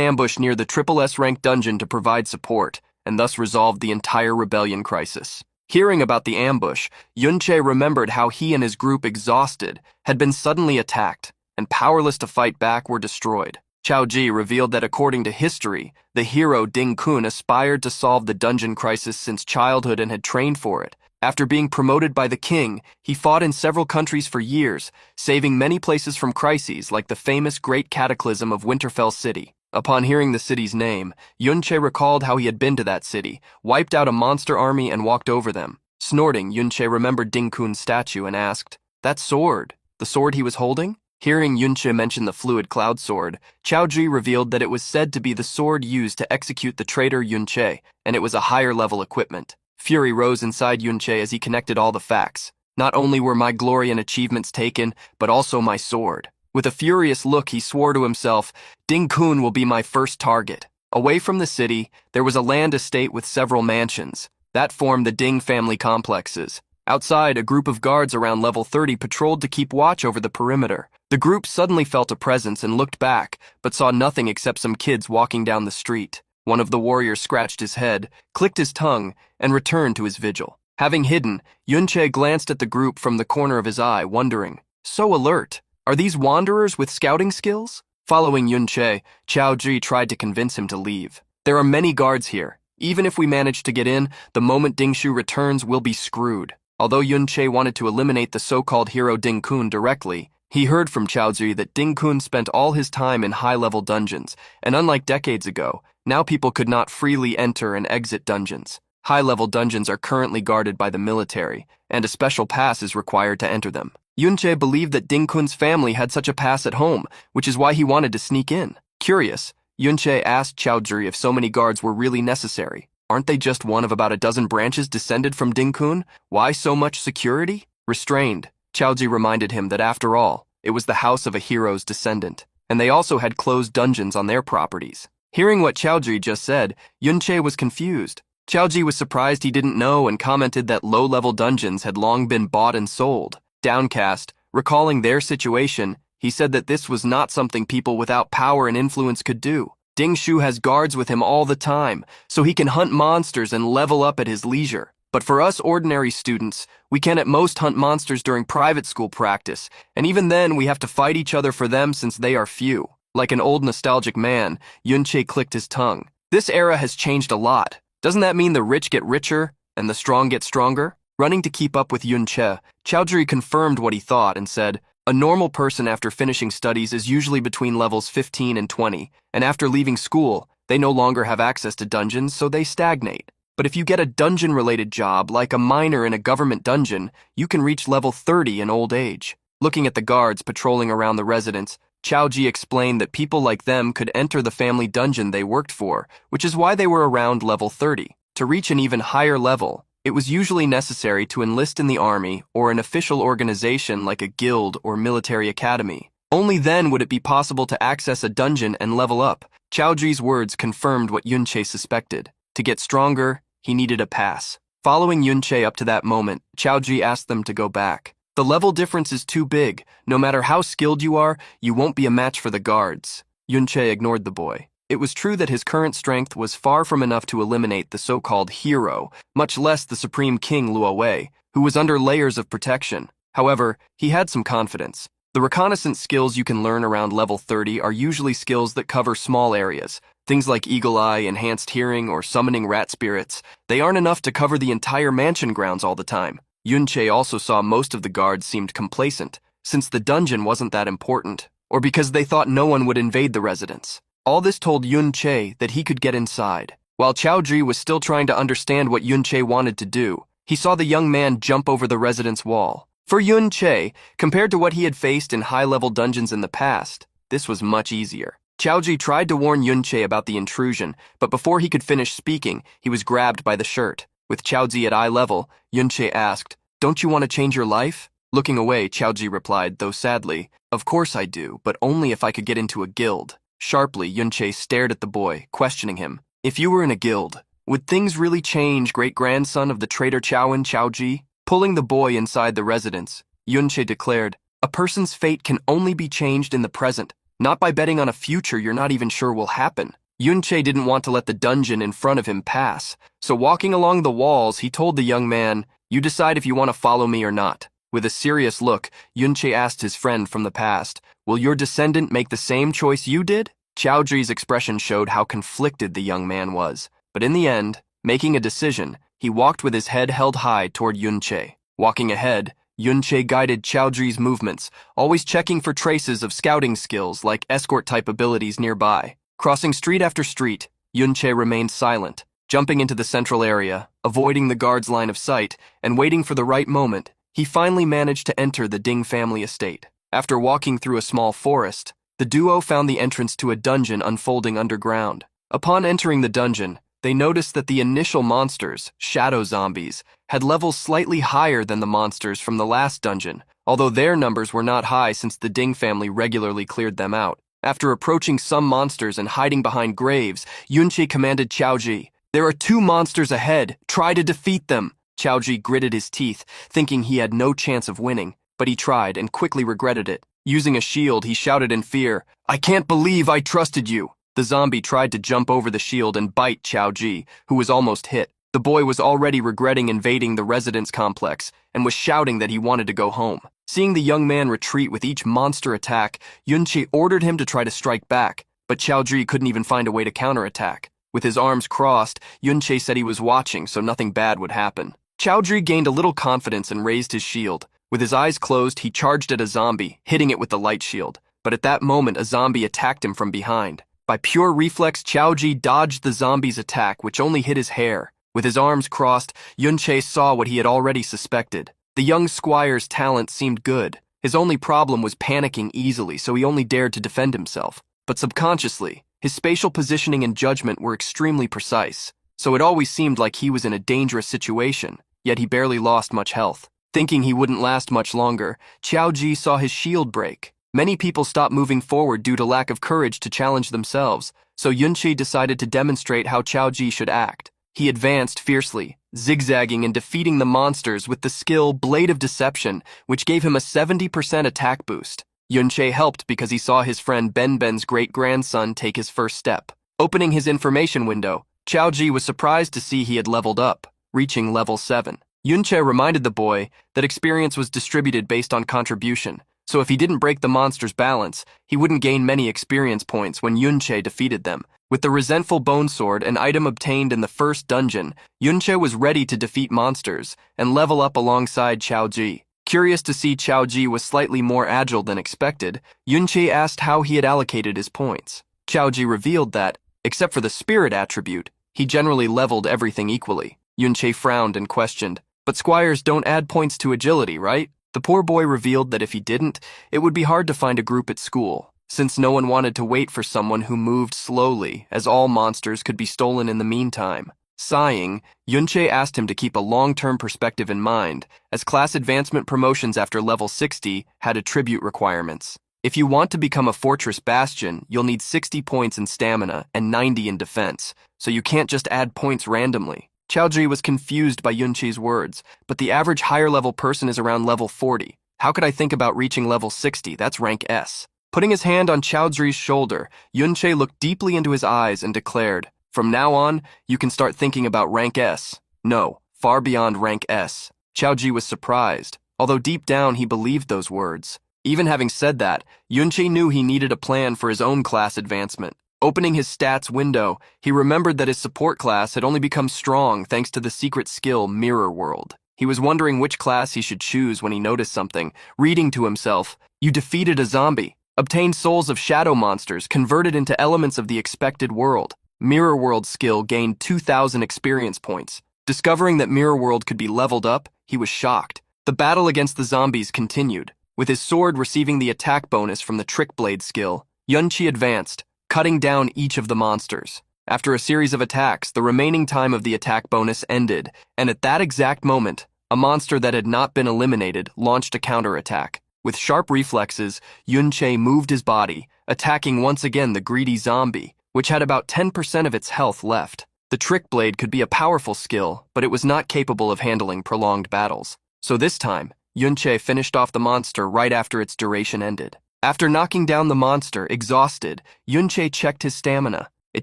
ambush near the triple S-rank dungeon to provide support, and thus resolved the entire rebellion crisis." Hearing about the ambush, Yun-che remembered how he and his group, exhausted, had been suddenly attacked, and powerless to fight back, were destroyed. Chao-ji revealed that according to history, the hero Ding-kun aspired to solve the dungeon crisis since childhood and had trained for it. After being promoted by the king, he fought in several countries for years, saving many places from crises like the famous Great Cataclysm of Winterfell City. Upon hearing the city's name, Yun-che recalled how he had been to that city, wiped out a monster army, and walked over them. Snorting, Yun-che remembered Ding-kun's statue and asked, "That sword, the sword he was holding?" Hearing Yun-che mention the fluid cloud sword, Chao-ji revealed that it was said to be the sword used to execute the traitor Yun-che, and it was a higher-level equipment. Fury rose inside Yun-che as he connected all the facts. "Not only were my glory and achievements taken, but also my sword." With a furious look, he swore to himself, "Ding-kun will be my first target." Away from the city, there was a land estate with several mansions. That formed the Ding family complexes. Outside, a group of guards around level 30 patrolled to keep watch over the perimeter. The group suddenly felt a presence and looked back, but saw nothing except some kids walking down the street. One of the warriors scratched his head, clicked his tongue, and returned to his vigil. Having hidden, Yun-che glanced at the group from the corner of his eye, wondering, "So alert. Are these wanderers with scouting skills?" Following Yun-che, Chao-ji tried to convince him to leave. "There are many guards here. Even if we manage to get in, the moment Ding-shu returns, we'll be screwed." Although Yun-che wanted to eliminate the so-called hero Ding-kun directly, he heard from Chao-ji that Ding-kun spent all his time in high-level dungeons, and unlike decades ago, now people could not freely enter and exit dungeons. High-level dungeons are currently guarded by the military, and a special pass is required to enter them. Yun-che believed that Ding-kun's family had such a pass at home, which is why he wanted to sneak in. Curious, Yun-che asked Chao-ji if so many guards were really necessary. Aren't they just one of about a dozen branches descended from Ding-kun? Why so much security? Restrained, Chao-ji reminded him that after all, it was the house of a hero's descendant, and they also had closed dungeons on their properties. Hearing what Chao-ji just said, Yun-che was confused. Chao-ji was surprised he didn't know and commented that low-level dungeons had long been bought and sold. Downcast, recalling their situation, he said that this was not something people without power and influence could do. Ding-shu has guards with him all the time, so he can hunt monsters and level up at his leisure. But for us ordinary students, we can at most hunt monsters during private school practice, and even then we have to fight each other for them since they are few. Like an old nostalgic man, Yun-che clicked his tongue. This era has changed a lot. Doesn't that mean the rich get richer and the strong get stronger? Running to keep up with Yun-che, Chao-ji confirmed what he thought and said, "A normal person after finishing studies is usually between levels 15 and 20, and after leaving school, they no longer have access to dungeons, so they stagnate. But if you get a dungeon-related job, like a miner in a government dungeon, you can reach level 30 in old age." Looking at the guards patrolling around the residence, Chao-ji explained that people like them could enter the family dungeon they worked for, which is why they were around level 30. To reach an even higher level, it was usually necessary to enlist in the army or an official organization like a guild or military academy. Only then would it be possible to access a dungeon and level up. Chao-ji's words confirmed what Yun-che suspected. To get stronger, he needed a pass. Following Yun-che up to that moment, Chao-ji asked them to go back. The level difference is too big. No matter how skilled you are, you won't be a match for the guards. Yunche ignored the boy. It was true that his current strength was far from enough to eliminate the so-called hero, much less the Supreme King Luowei, who was under layers of protection. However, he had some confidence. The reconnaissance skills you can learn around level 30 are usually skills that cover small areas. Things like Eagle Eye, Enhanced Hearing, or Summoning Rat Spirits. They aren't enough to cover the entire mansion grounds all the time. Yunche also saw most of the guards seemed complacent, since the dungeon wasn't that important, or because they thought no one would invade the residence. All this told Yunche that he could get inside. While Chaoji was still trying to understand what Yunche wanted to do, he saw the young man jump over the residence wall. For Yunche, compared to what he had faced in high-level dungeons in the past, this was much easier. Chaoji tried to warn Yunche about the intrusion, but before he could finish speaking, he was grabbed by the shirt. With Chaoji at eye level, Yunche asked, "Don't you want to change your life?" Looking away, Chaoji replied, though sadly, "Of course I do, but only if I could get into a guild." Sharply, Yunche stared at the boy, questioning him. "If you were in a guild, would things really change, great-grandson of the traitor Chaoan Chaoji?" Pulling the boy inside the residence, Yunche declared, "A person's fate can only be changed in the present, not by betting on a future you're not even sure will happen." Yunche didn't want to let the dungeon in front of him pass, so walking along the walls, he told the young man, "You decide if you want to follow me or not." With a serious look, Yunche asked his friend from the past, "Will your descendant make the same choice you did?" Chaoji's expression showed how conflicted the young man was, but in the end, making a decision, he walked with his head held high toward Yunche. Walking ahead, Yunche guided Chaoji's movements, always checking for traces of scouting skills like escort-type abilities nearby. Crossing street after street, Yunche remained silent, jumping into the central area, avoiding the guard's line of sight, and waiting for the right moment. He finally managed to enter the Ding family estate. After walking through a small forest, the duo found the entrance to a dungeon unfolding underground. Upon entering the dungeon, they noticed that the initial monsters, shadow zombies, had levels slightly higher than the monsters from the last dungeon, although their numbers were not high since the Ding family regularly cleared them out. After approaching some monsters and hiding behind graves, Yunche commanded Chaoji, "There are 2 monsters ahead. Try to defeat them." Chaoji gritted his teeth, thinking he had no chance of winning, but he tried and quickly regretted it. Using a shield, he shouted in fear, "I can't believe I trusted you." The zombie tried to jump over the shield and bite Chaoji, who was almost hit. The boy was already regretting invading the residence complex and was shouting that he wanted to go home. Seeing the young man retreat with each monster attack, Yunche ordered him to try to strike back, but Chaoji couldn't even find a way to counterattack. With his arms crossed, Yunche said he was watching so nothing bad would happen. Chaoji gained a little confidence and raised his shield. With his eyes closed, he charged at a zombie, hitting it with the light shield. But at that moment, a zombie attacked him from behind. By pure reflex, Chaoji dodged the zombie's attack, which only hit his hair. With his arms crossed, Yunche saw what he had already suspected. The young squire's talent seemed good. His only problem was panicking easily, so he only dared to defend himself. But subconsciously, his spatial positioning and judgment were extremely precise, so it always seemed like he was in a dangerous situation, yet he barely lost much health. Thinking he wouldn't last much longer, Chaoji saw his shield break. Many people stopped moving forward due to lack of courage to challenge themselves, so Yunche decided to demonstrate how Chaoji should act. He advanced fiercely, zigzagging and defeating the monsters with the skill Blade of Deception, which gave him a 70% attack boost. Yunche helped because he saw his friend Ben's great-grandson take his first step. Opening his information window, Chaoji was surprised to see he had leveled up, reaching level 7. Yunche reminded the boy that experience was distributed based on contribution, so if he didn't break the monster's balance, he wouldn't gain many experience points when Yunche defeated them. With the resentful bone sword, an item obtained in the first dungeon, Yunche was ready to defeat monsters and level up alongside Chaoji. Curious to see Chaoji was slightly more agile than expected, Yunche asked how he had allocated his points. Chaoji revealed that, except for the spirit attribute, he generally leveled everything equally. Yunche frowned and questioned, "But squires don't add points to agility, right?" The poor boy revealed that if he didn't, it would be hard to find a group at school, since no one wanted to wait for someone who moved slowly, as all monsters could be stolen in the meantime. Sighing, Yunche asked him to keep a long-term perspective in mind, as class advancement promotions after level 60 had attribute requirements. If you want to become a fortress bastion, you'll need 60 points in stamina and 90 in defense, so you can't just add points randomly. Chaoji was confused by Yunche's words, but the average higher-level person is around level 40, How could I think about reaching level 60? That's rank S. Putting his hand on Chowdhury's shoulder, Yunche looked deeply into his eyes and declared, "From now on, you can start thinking about rank S. No, far beyond rank S." Chowdhury was surprised, although deep down he believed those words. Even having said that, Yunche knew he needed a plan for his own class advancement. Opening his stats window, he remembered that his support class had only become strong thanks to the secret skill Mirror World. He was wondering which class he should choose when he noticed something, reading to himself, "You defeated a zombie, obtained souls of shadow monsters converted into elements of the expected world. Mirror World skill gained 2,000 experience points." Discovering that Mirror World could be leveled up, he was shocked. The battle against the zombies continued. With his sword receiving the attack bonus from the Trick Blade skill, Yunche advanced, cutting down each of the monsters. After a series of attacks, the remaining time of the attack bonus ended, and at that exact moment, a monster that had not been eliminated launched a counterattack. With sharp reflexes, Yunche moved his body, attacking once again the greedy zombie, which had about 10% of its health left. The Trick Blade could be a powerful skill, but it was not capable of handling prolonged battles. So this time, Yunche finished off the monster right after its duration ended. After knocking down the monster, exhausted, Yunche checked his stamina. It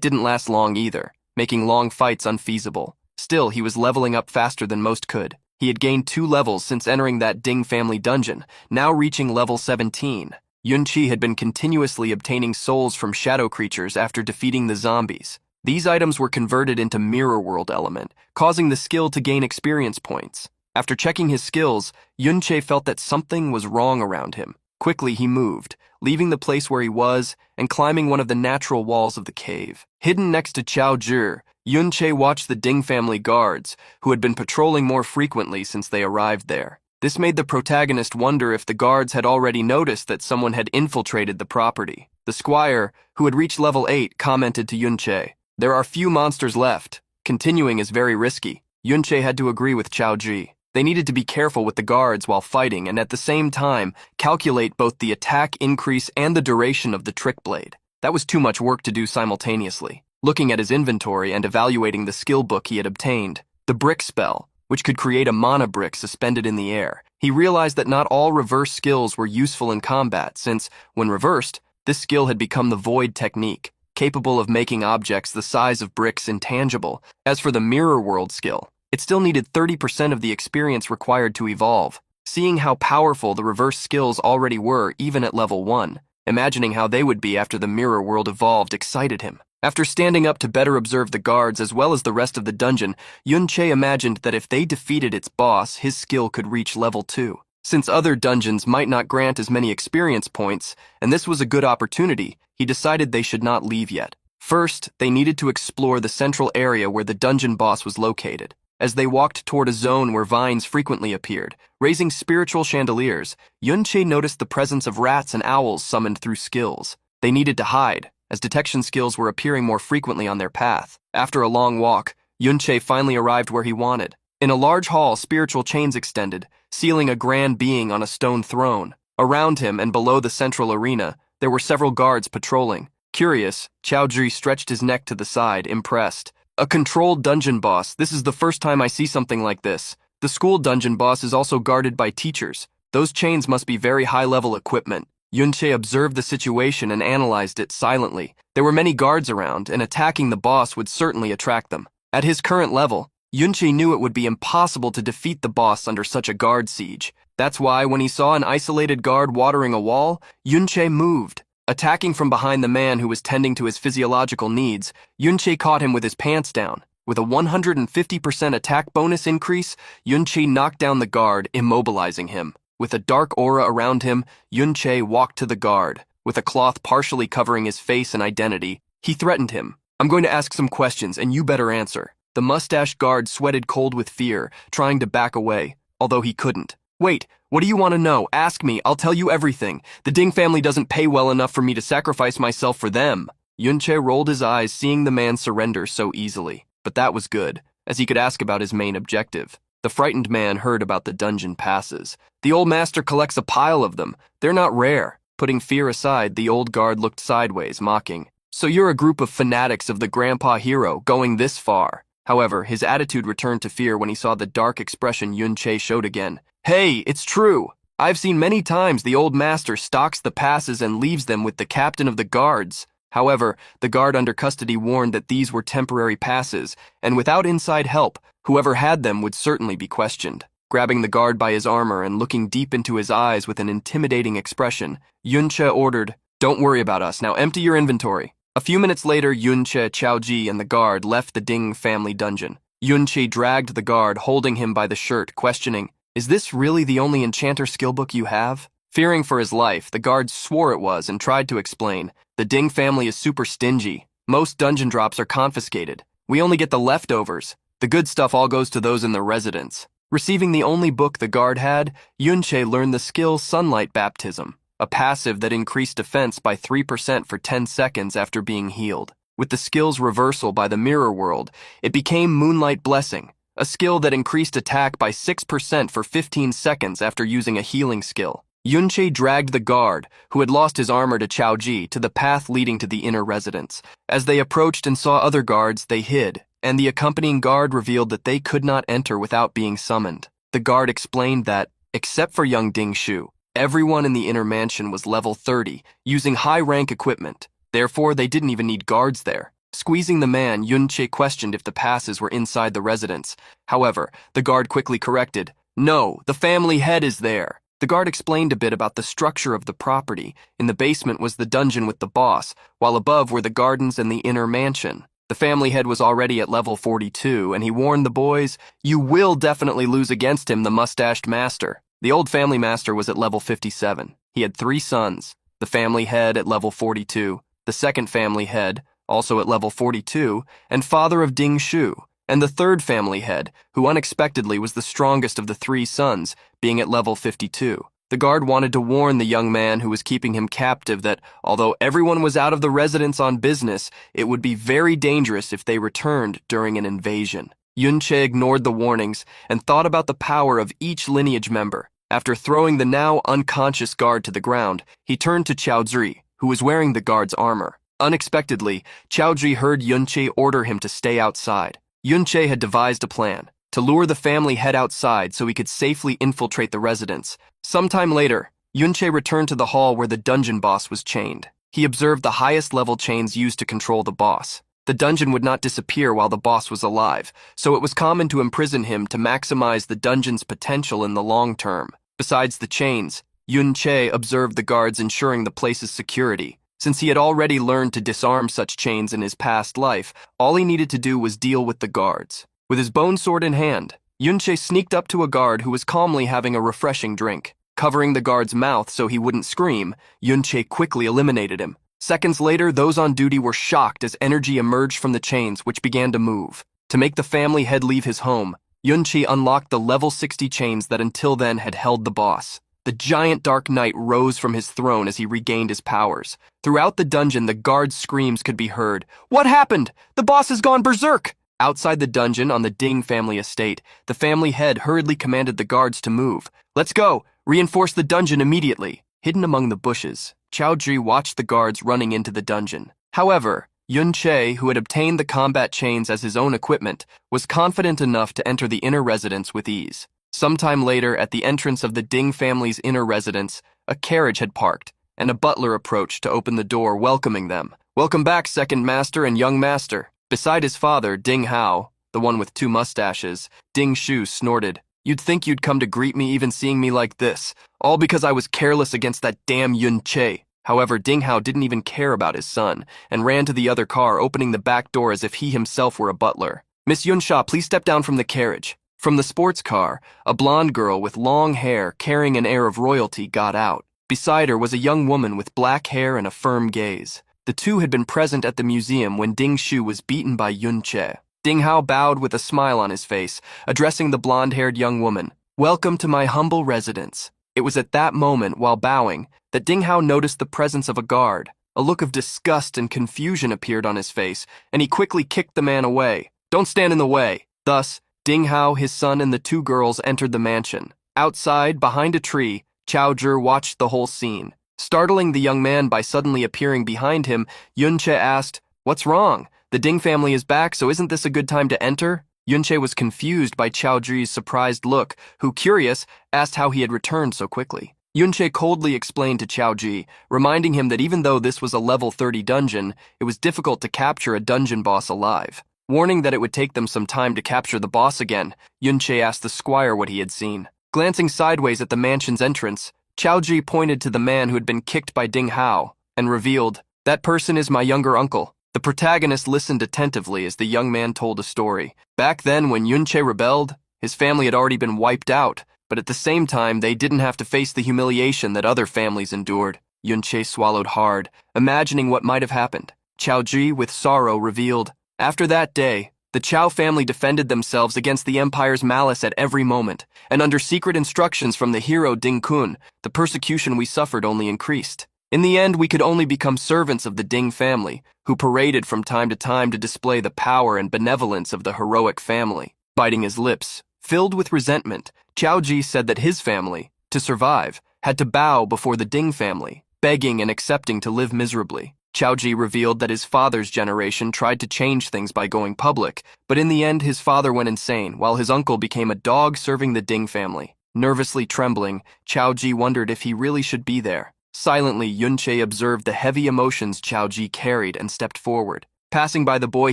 didn't last long either, making long fights unfeasible. Still, he was leveling up faster than most could. He had gained 2 levels since entering that Ding family dungeon, now reaching level 17. Yunche had been continuously obtaining souls from shadow creatures after defeating the zombies. These items were converted into Mirror World element, causing the skill to gain experience points. After checking his skills, Yunche felt that something was wrong around him. Quickly, he moved, leaving the place where he was and climbing one of the natural walls of the cave. Hidden next to Chowdhury, Yunche watched the Ding family guards, who had been patrolling more frequently since they arrived there. This made the protagonist wonder if the guards had already noticed that someone had infiltrated the property. The squire, who had reached level 8, commented to Yunche, "There are few monsters left. Continuing is very risky." Yunche had to agree with Chowdhury. They needed to be careful with the guards while fighting and at the same time calculate both the attack increase and the duration of the Trick Blade. That was too much work to do simultaneously. Looking at his inventory and evaluating the skill book he had obtained, the brick spell, which could create a mana brick suspended in the air, he realized that not all reverse skills were useful in combat since, when reversed, this skill had become the Void technique, capable of making objects the size of bricks intangible. As for the Mirror World skill, it still needed 30% of the experience required to evolve. Seeing how powerful the reverse skills already were even at level 1, imagining how they would be after the Mirror World evolved excited him. After standing up to better observe the guards as well as the rest of the dungeon, Yunche imagined that if they defeated its boss, his skill could reach level 2. Since other dungeons might not grant as many experience points, and this was a good opportunity, he decided they should not leave yet. First, they needed to explore the central area where the dungeon boss was located. As they walked toward a zone where vines frequently appeared, raising spiritual chandeliers, Yunche noticed the presence of rats and owls summoned through skills. They needed to hide, as detection skills were appearing more frequently on their path. After a long walk, Yunche finally arrived where he wanted. In a large hall, spiritual chains extended, sealing a grand being on a stone throne. Around him and below the central arena, there were several guards patrolling. Curious, Chowdhury stretched his neck to the side, impressed. "A controlled dungeon boss. This is the first time I see something like this. The school dungeon boss is also guarded by teachers. Those chains must be very high-level equipment." Yunche observed the situation and analyzed it silently. There were many guards around, and attacking the boss would certainly attract them. At his current level, Yunche knew it would be impossible to defeat the boss under such a guard siege. That's why when he saw an isolated guard watering a wall, Yunche moved. Attacking from behind the man who was tending to his physiological needs, Yunche caught him with his pants down. With a 150% attack bonus increase, Yunche knocked down the guard, immobilizing him. With a dark aura around him, Yunche walked to the guard. With a cloth partially covering his face and identity, he threatened him. "I'm going to ask some questions, and you better answer." The mustached guard sweated cold with fear, trying to back away, although he couldn't. "Wait, what do you want to know? Ask me, I'll tell you everything. The Ding family doesn't pay well enough for me to sacrifice myself for them." Yunche rolled his eyes, seeing the man surrender so easily. But that was good, as he could ask about his main objective. The frightened man heard about the dungeon passes. "The old master collects a pile of them. They're not rare." Putting fear aside, the old guard looked sideways, mocking. "So you're a group of fanatics of the grandpa hero, going this far." However, his attitude returned to fear when he saw the dark expression Yunche showed again. "Hey, it's true." I've seen many times the old master stalks the passes and leaves them with the captain of the guards. However, the guard under custody warned that these were temporary passes, and without inside help, whoever had them would certainly be questioned. Grabbing the guard by his armor and looking deep into his eyes with an intimidating expression, Yunche ordered, "Don't worry about us, now empty your inventory." A few minutes later, Yunche, Chaoji, and the guard left the Ding family dungeon. Yunche dragged the guard, holding him by the shirt, questioning, "Is this really the only enchanter skillbook you have?" Fearing for his life, the guard swore it was and tried to explain, "The Ding family is super stingy. Most dungeon drops are confiscated. We only get the leftovers. The good stuff all goes to those in the residence." Receiving the only book the guard had, Yunche learned the skill Sunlight Baptism, a passive that increased defense by 3% for 10 seconds after being healed. With the skill's reversal by the mirror world, it became Moonlight Blessing, a skill that increased attack by 6% for 15 seconds after using a healing skill. Yunche dragged the guard, who had lost his armor to Chaoji, to the path leading to the inner residence. As they approached and saw other guards, they hid, and the accompanying guard revealed that they could not enter without being summoned. The guard explained that, except for young Ding Shu, everyone in the inner mansion was level 30, using high-rank equipment. Therefore, they didn't even need guards there. Squeezing the man, Yunche questioned if the passes were inside the residence. However, the guard quickly corrected, "No, the family head is there." The guard explained a bit about the structure of the property. In the basement was the dungeon with the boss, while above were the gardens and the inner mansion. The family head was already at level 42, and he warned the boys, "You will definitely lose against him, the mustached master." The old family master was at level 57. He had 3 sons, the family head at level 42, the second family head, also at level 42, and father of Ding Shu, and the third family head, who unexpectedly was the strongest of the 3 sons, being at level 52. The guard wanted to warn the young man who was keeping him captive that, although everyone was out of the residence on business, it would be very dangerous if they returned during an invasion. Yunche ignored the warnings and thought about the power of each lineage member. After throwing the now unconscious guard to the ground, he turned to Chaozi, who was wearing the guard's armor. Unexpectedly, Chaozi heard Yunche order him to stay outside. Yunche had devised a plan to lure the family head outside so he could safely infiltrate the residence. Sometime later, Yunche returned to the hall where the dungeon boss was chained. He observed the highest level chains used to control the boss. The dungeon would not disappear while the boss was alive, so it was common to imprison him to maximize the dungeon's potential in the long term. Besides the chains, Yunche observed the guards ensuring the place's security. Since he had already learned to disarm such chains in his past life, all he needed to do was deal with the guards. With his bone sword in hand, Yunche sneaked up to a guard who was calmly having a refreshing drink. Covering the guard's mouth so he wouldn't scream, Yunche quickly eliminated him. Seconds later, those on duty were shocked as energy emerged from the chains, which began to move. To make the family head leave his home, Yunche unlocked the level 60 chains that until then had held the boss. The giant dark knight rose from his throne as he regained his powers. Throughout the dungeon, the guards' screams could be heard. "What happened? The boss has gone berserk!" Outside the dungeon on the Ding family estate, the family head hurriedly commanded the guards to move. "Let's go! Reinforce the dungeon immediately!" Hidden among the bushes, Chaoji watched the guards running into the dungeon. However, Yunche, who had obtained the combat chains as his own equipment, was confident enough to enter the inner residence with ease. Sometime later, at the entrance of the Ding family's inner residence, a carriage had parked, and a butler approached to open the door, welcoming them. "Welcome back, second master and young master." Beside his father, Ding Hao, the one with 2 mustaches, Ding Shu snorted, "You'd think you'd come to greet me even seeing me like this, all because I was careless against that damn Yunche." However, Ding Hao didn't even care about his son, and ran to the other car, opening the back door as if he himself were a butler. "Miss Yunsha, please step down from the carriage." From the sports car, a blonde girl with long hair carrying an air of royalty got out. Beside her was a young woman with black hair and a firm gaze. The two had been present at the museum when Ding Shu was beaten by Yunche. Ding Hao bowed with a smile on his face, addressing the blonde-haired young woman. "Welcome to my humble residence." It was at that moment, while bowing, that Ding Hao noticed the presence of a guard. A look of disgust and confusion appeared on his face, and he quickly kicked the man away. "Don't stand in the way." Thus, Ding Hao, his son, and the 2 girls entered the mansion. Outside, behind a tree, Chao Zhi watched the whole scene. Startling the young man by suddenly appearing behind him, Yunche asked, "What's wrong? The Ding family is back, so isn't this a good time to enter?" Yunche was confused by Chao Ji's surprised look, who, curious, asked how he had returned so quickly. Yunche coldly explained to Chao Ji, reminding him that even though this was a level 30 dungeon, it was difficult to capture a dungeon boss alive. Warning that it would take them some time to capture the boss again, Yunche asked the squire what he had seen. Glancing sideways at the mansion's entrance, Chao Ji pointed to the man who had been kicked by Ding Hao and revealed, "That person is my younger uncle." The protagonist listened attentively as the young man told a story. Back then, when Yunche rebelled, his family had already been wiped out, but at the same time, they didn't have to face the humiliation that other families endured. Yunche swallowed hard, imagining what might have happened. Chao Ji, with sorrow, revealed, "After that day, the Chao family defended themselves against the Empire's malice at every moment, and under secret instructions from the hero Ding Kun, the persecution we suffered only increased. In the end, we could only become servants of the Ding family, who paraded from time to time to display the power and benevolence of the heroic family." Biting his lips, filled with resentment, Chao Ji said that his family, to survive, had to bow before the Ding family, begging and accepting to live miserably. Chao Ji revealed that his father's generation tried to change things by going public, but in the end his father went insane, while his uncle became a dog serving the Ding family. Nervously trembling, Chao Ji wondered if he really should be there. Silently, Yunche observed the heavy emotions Chao Ji carried and stepped forward. Passing by the boy,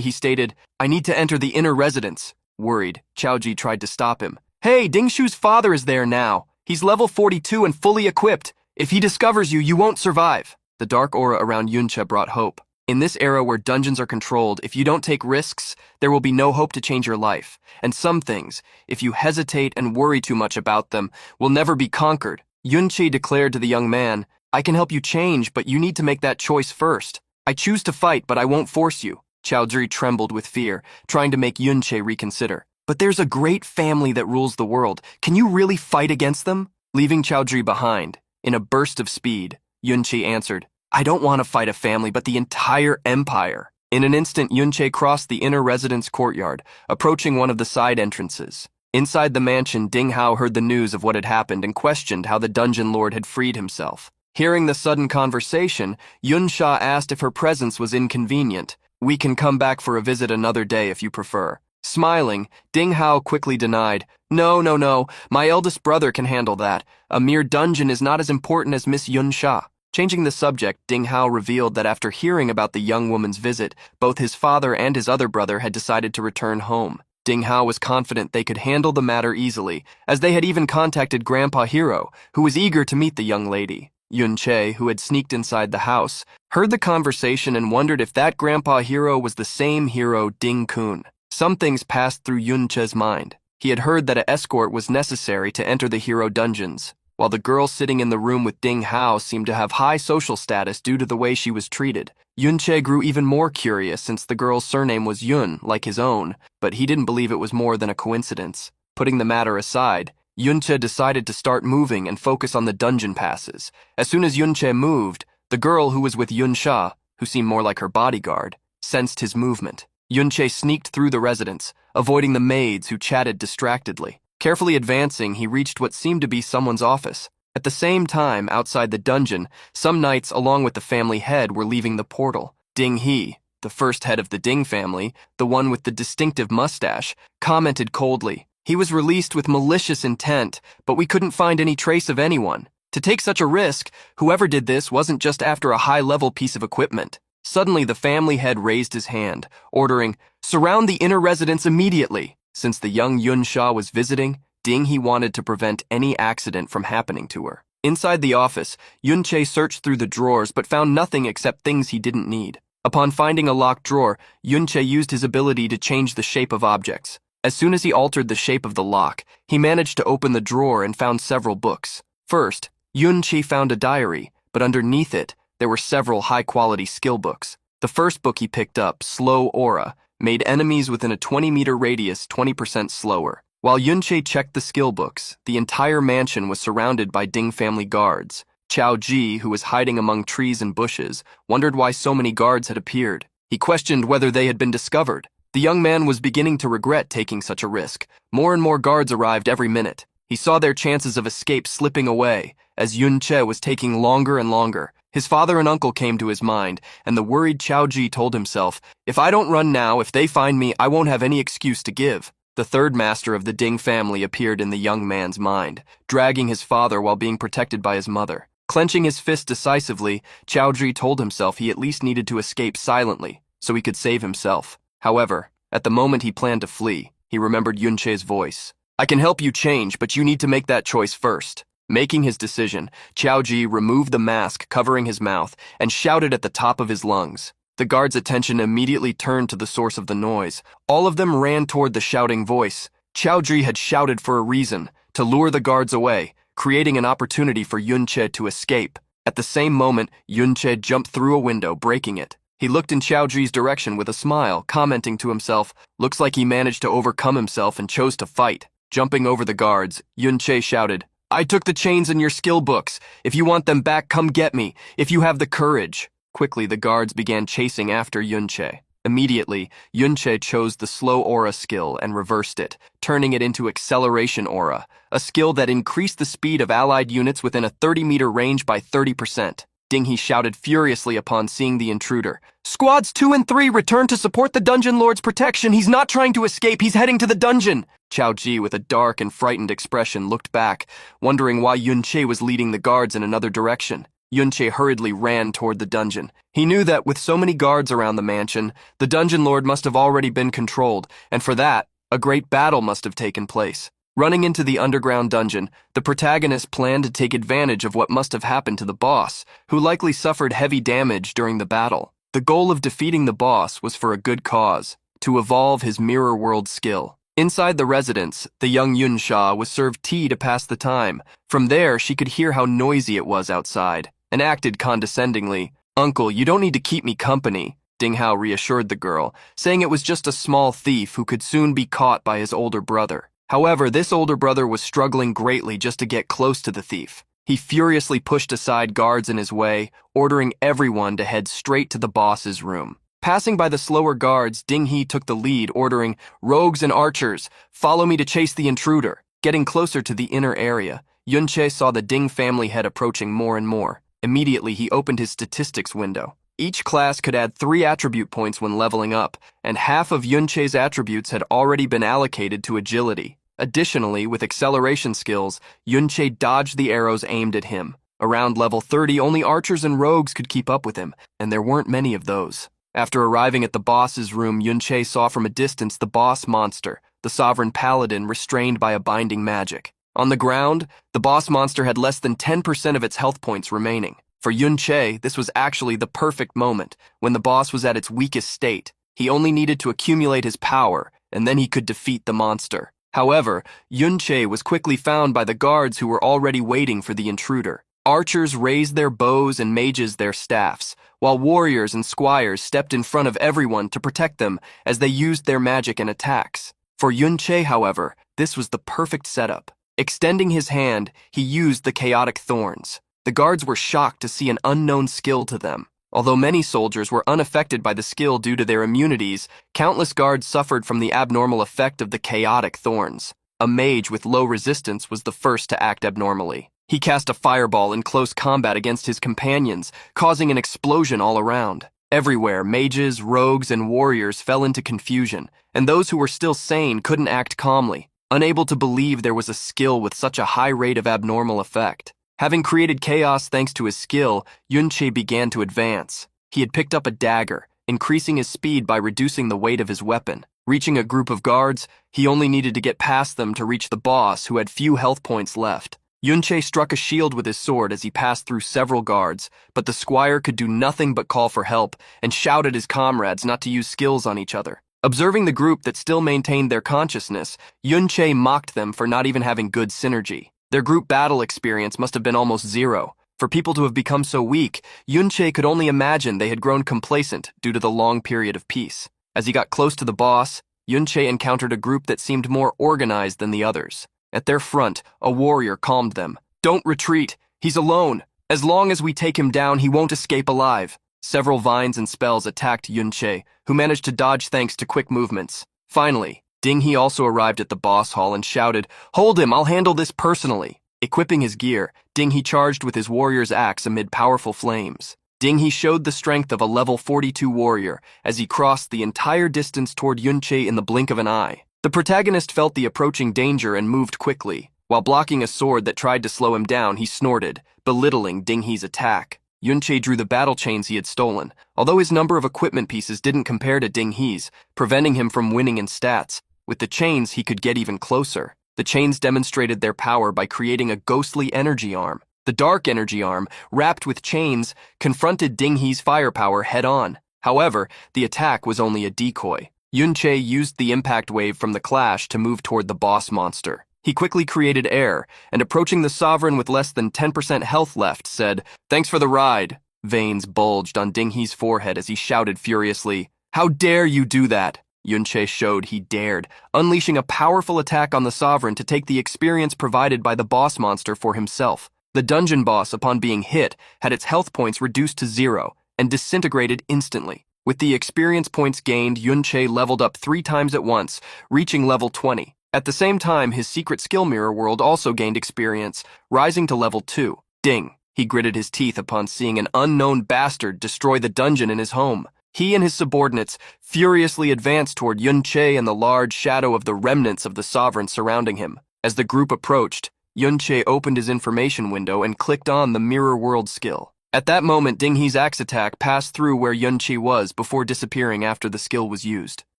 he stated, "I need to enter the inner residence." Worried, Chao Ji tried to stop him. "Hey, Ding Shu's father is there now. He's level 42 and fully equipped. If he discovers you, you won't survive." The dark aura around Yunche brought hope. In this era where dungeons are controlled, if you don't take risks, there will be no hope to change your life. And some things, if you hesitate and worry too much about them, will never be conquered. Yunche declared to the young man, "I can help you change, but you need to make that choice first. I choose to fight, but I won't force you." Chao Ji trembled with fear, trying to make Yunche reconsider. "But there's a great family that rules the world. Can you really fight against them?" Leaving Chao Ji behind, in a burst of speed, Yunche answered, "I don't want to fight a family, but the entire empire." In an instant, Yunche crossed the inner residence courtyard, approaching one of the side entrances. Inside the mansion, Ding Hao heard the news of what had happened and questioned how the dungeon lord had freed himself. Hearing the sudden conversation, Yunsha asked if her presence was inconvenient. "We can come back for a visit another day if you prefer." Smiling, Ding Hao quickly denied, No, my eldest brother can handle that. A mere dungeon is not as important as Miss Yunsha." Changing the subject, Ding Hao revealed that after hearing about the young woman's visit, both his father and his other brother had decided to return home. Ding Hao was confident they could handle the matter easily, as they had even contacted Grandpa Hero, who was eager to meet the young lady. Yunche, who had sneaked inside the house, heard the conversation and wondered if that Grandpa Hero was the same hero Ding Kun. Some things passed through Yunche's mind. He had heard that an escort was necessary to enter the hero dungeons, while the girl sitting in the room with Ding Hao seemed to have high social status due to the way she was treated. Yunche grew even more curious since the girl's surname was Yun, like his own, but he didn't believe it was more than a coincidence. Putting the matter aside, Yunche decided to start moving and focus on the dungeon passes. As soon as Yunche moved, the girl who was with Yunsha, who seemed more like her bodyguard, sensed his movement. Yunche sneaked through the residence, avoiding the maids who chatted distractedly. Carefully advancing, he reached what seemed to be someone's office. At the same time, outside the dungeon, some knights along with the family head were leaving the portal. Ding He, the first head of the Ding family, the one with the distinctive mustache, commented coldly, "He was released with malicious intent, but we couldn't find any trace of anyone. To take such a risk, whoever did this wasn't just after a high-level piece of equipment." Suddenly, the family head raised his hand, ordering, "Surround the inner residence immediately." Since the young Yunsha was visiting, Ding He wanted to prevent any accident from happening to her. Inside the office, Yunche searched through the drawers but found nothing except things he didn't need. Upon finding a locked drawer, Yunche used his ability to change the shape of objects. As soon as he altered the shape of the lock, he managed to open the drawer and found several books. First, Yunche found a diary, but underneath it, there were several high-quality skill books. The first book he picked up, Slow Aura, made enemies within a 20-meter radius 20% slower. While Yunche checked the skill books, the entire mansion was surrounded by Ding family guards. Chao Ji, who was hiding among trees and bushes, wondered why so many guards had appeared. He questioned whether they had been discovered. The young man was beginning to regret taking such a risk. More and more guards arrived every minute. He saw their chances of escape slipping away, as Yunche was taking longer and longer. His father and uncle came to his mind, and the worried Chao Ji told himself, "If I don't run now, if they find me, I won't have any excuse to give." The third master of the Ding family appeared in the young man's mind, dragging his father while being protected by his mother. Clenching his fist decisively, Chaudhry told himself he at least needed to escape silently, so he could save himself. However, at the moment he planned to flee, he remembered Yunche's voice. "I can help you change, but you need to make that choice first." Making his decision, Chaudhry removed the mask covering his mouth and shouted at the top of his lungs. The guards' attention immediately turned to the source of the noise. All of them ran toward the shouting voice. Chaudhry had shouted for a reason, to lure the guards away, creating an opportunity for Yunche to escape. At the same moment, Yunche jumped through a window, breaking it. He looked in Chaudhry's direction with a smile, commenting to himself, "Looks like he managed to overcome himself and chose to fight." Jumping over the guards, Yunche shouted, "I took the chains in your skill books. If you want them back, come get me, if you have the courage." Quickly, the guards began chasing after Yunche. Immediately, Yunche chose the slow aura skill and reversed it, turning it into acceleration aura, a skill that increased the speed of allied units within a 30-meter range by 30%. Dinghe shouted furiously upon seeing the intruder. "Squads 2 and 3 return to support the Dungeon Lord's protection. He's not trying to escape, he's heading to the dungeon." Chaudhry, with a dark and frightened expression, looked back, wondering why Yunche was leading the guards in another direction. Yunche hurriedly ran toward the dungeon. He knew that with so many guards around the mansion, the Dungeon Lord must have already been controlled, and for that, a great battle must have taken place. Running into the underground dungeon, the protagonist planned to take advantage of what must have happened to the boss, who likely suffered heavy damage during the battle. The goal of defeating the boss was for a good cause, to evolve his mirror world skill. Inside the residence, the young Yunsha was served tea to pass the time. From there, she could hear how noisy it was outside, and acted condescendingly. "Uncle, you don't need to keep me company," Dinghao reassured the girl, saying it was just a small thief who could soon be caught by his older brother. However, this older brother was struggling greatly just to get close to the thief. He furiously pushed aside guards in his way, ordering everyone to head straight to the boss's room. Passing by the slower guards, Dinghe took the lead, ordering, "Rogues and archers, follow me to chase the intruder." Getting closer to the inner area, Yunche saw the Ding family head approaching more and more. Immediately, he opened his statistics window. Each class could add 3 attribute points when leveling up, and half of Yunche's attributes had already been allocated to agility. Additionally, with acceleration skills, Yunche dodged the arrows aimed at him. Around level 30, only archers and rogues could keep up with him, and there weren't many of those. After arriving at the boss's room, Yunche saw from a distance the boss monster, the sovereign paladin, restrained by a binding magic. On the ground, the boss monster had less than 10% of its health points remaining. For Yunche, this was actually the perfect moment, when the boss was at its weakest state. He only needed to accumulate his power, and then he could defeat the monster. However, Yunche was quickly found by the guards who were already waiting for the intruder. Archers raised their bows and mages their staffs, while warriors and squires stepped in front of everyone to protect them as they used their magic and attacks. For Yunche, however, this was the perfect setup. Extending his hand, he used the chaotic thorns. The guards were shocked to see an unknown skill to them. Although many soldiers were unaffected by the skill due to their immunities, countless guards suffered from the abnormal effect of the chaotic thorns. A mage with low resistance was the first to act abnormally. He cast a fireball in close combat against his companions, causing an explosion all around. Everywhere, mages, rogues, and warriors fell into confusion, and those who were still sane couldn't act calmly, unable to believe there was a skill with such a high rate of abnormal effect. Having created chaos thanks to his skill, Yunche began to advance. He had picked up a dagger, increasing his speed by reducing the weight of his weapon. Reaching a group of guards, he only needed to get past them to reach the boss, who had few health points left. Yunche struck a shield with his sword as he passed through several guards, but the squire could do nothing but call for help and shout at his comrades not to use skills on each other. Observing the group that still maintained their consciousness, Yunche mocked them for not even having good synergy. Their group battle experience must have been almost zero. For people to have become so weak, Yunche could only imagine they had grown complacent due to the long period of peace. As he got close to the boss, Yunche encountered a group that seemed more organized than the others. At their front, a warrior calmed them. "Don't retreat. He's alone. As long as we take him down, he won't escape alive." Several vines and spells attacked Yunche, who managed to dodge thanks to quick movements. Finally, Dinghe also arrived at the boss hall and shouted, "Hold him, I'll handle this personally." Equipping his gear, Dinghe charged with his warrior's axe amid powerful flames. Dinghe showed the strength of a level 42 warrior as he crossed the entire distance toward Yunche in the blink of an eye. The protagonist felt the approaching danger and moved quickly. While blocking a sword that tried to slow him down, he snorted, belittling Ding He's attack. Yunche drew the battle chains he had stolen, although his number of equipment pieces didn't compare to Ding He's, preventing him from winning in stats. With the chains, he could get even closer. The chains demonstrated their power by creating a ghostly energy arm. The dark energy arm, wrapped with chains, confronted Ding He's firepower head-on. However, the attack was only a decoy. Yunche used the impact wave from the clash to move toward the boss monster. He quickly created air, and approaching the Sovereign with less than 10% health left, said, "Thanks for the ride." Veins bulged on Ding He's forehead as he shouted furiously, "How dare you do that?" Yunche showed he dared, unleashing a powerful attack on the Sovereign to take the experience provided by the boss monster for himself. The dungeon boss, upon being hit, had its health points reduced to 0 and disintegrated instantly. With the experience points gained, Yunche leveled up 3 times at once, reaching level 20. At the same time, his secret skill mirror world also gained experience, rising to level 2. Ding! He gritted his teeth upon seeing an unknown bastard destroy the dungeon in his home. He and his subordinates furiously advanced toward Yunche and the large shadow of the remnants of the Sovereign surrounding him. As the group approached, Yunche opened his information window and clicked on the mirror world skill. At that moment, Ding He's axe attack passed through where Yunche was before disappearing after the skill was used.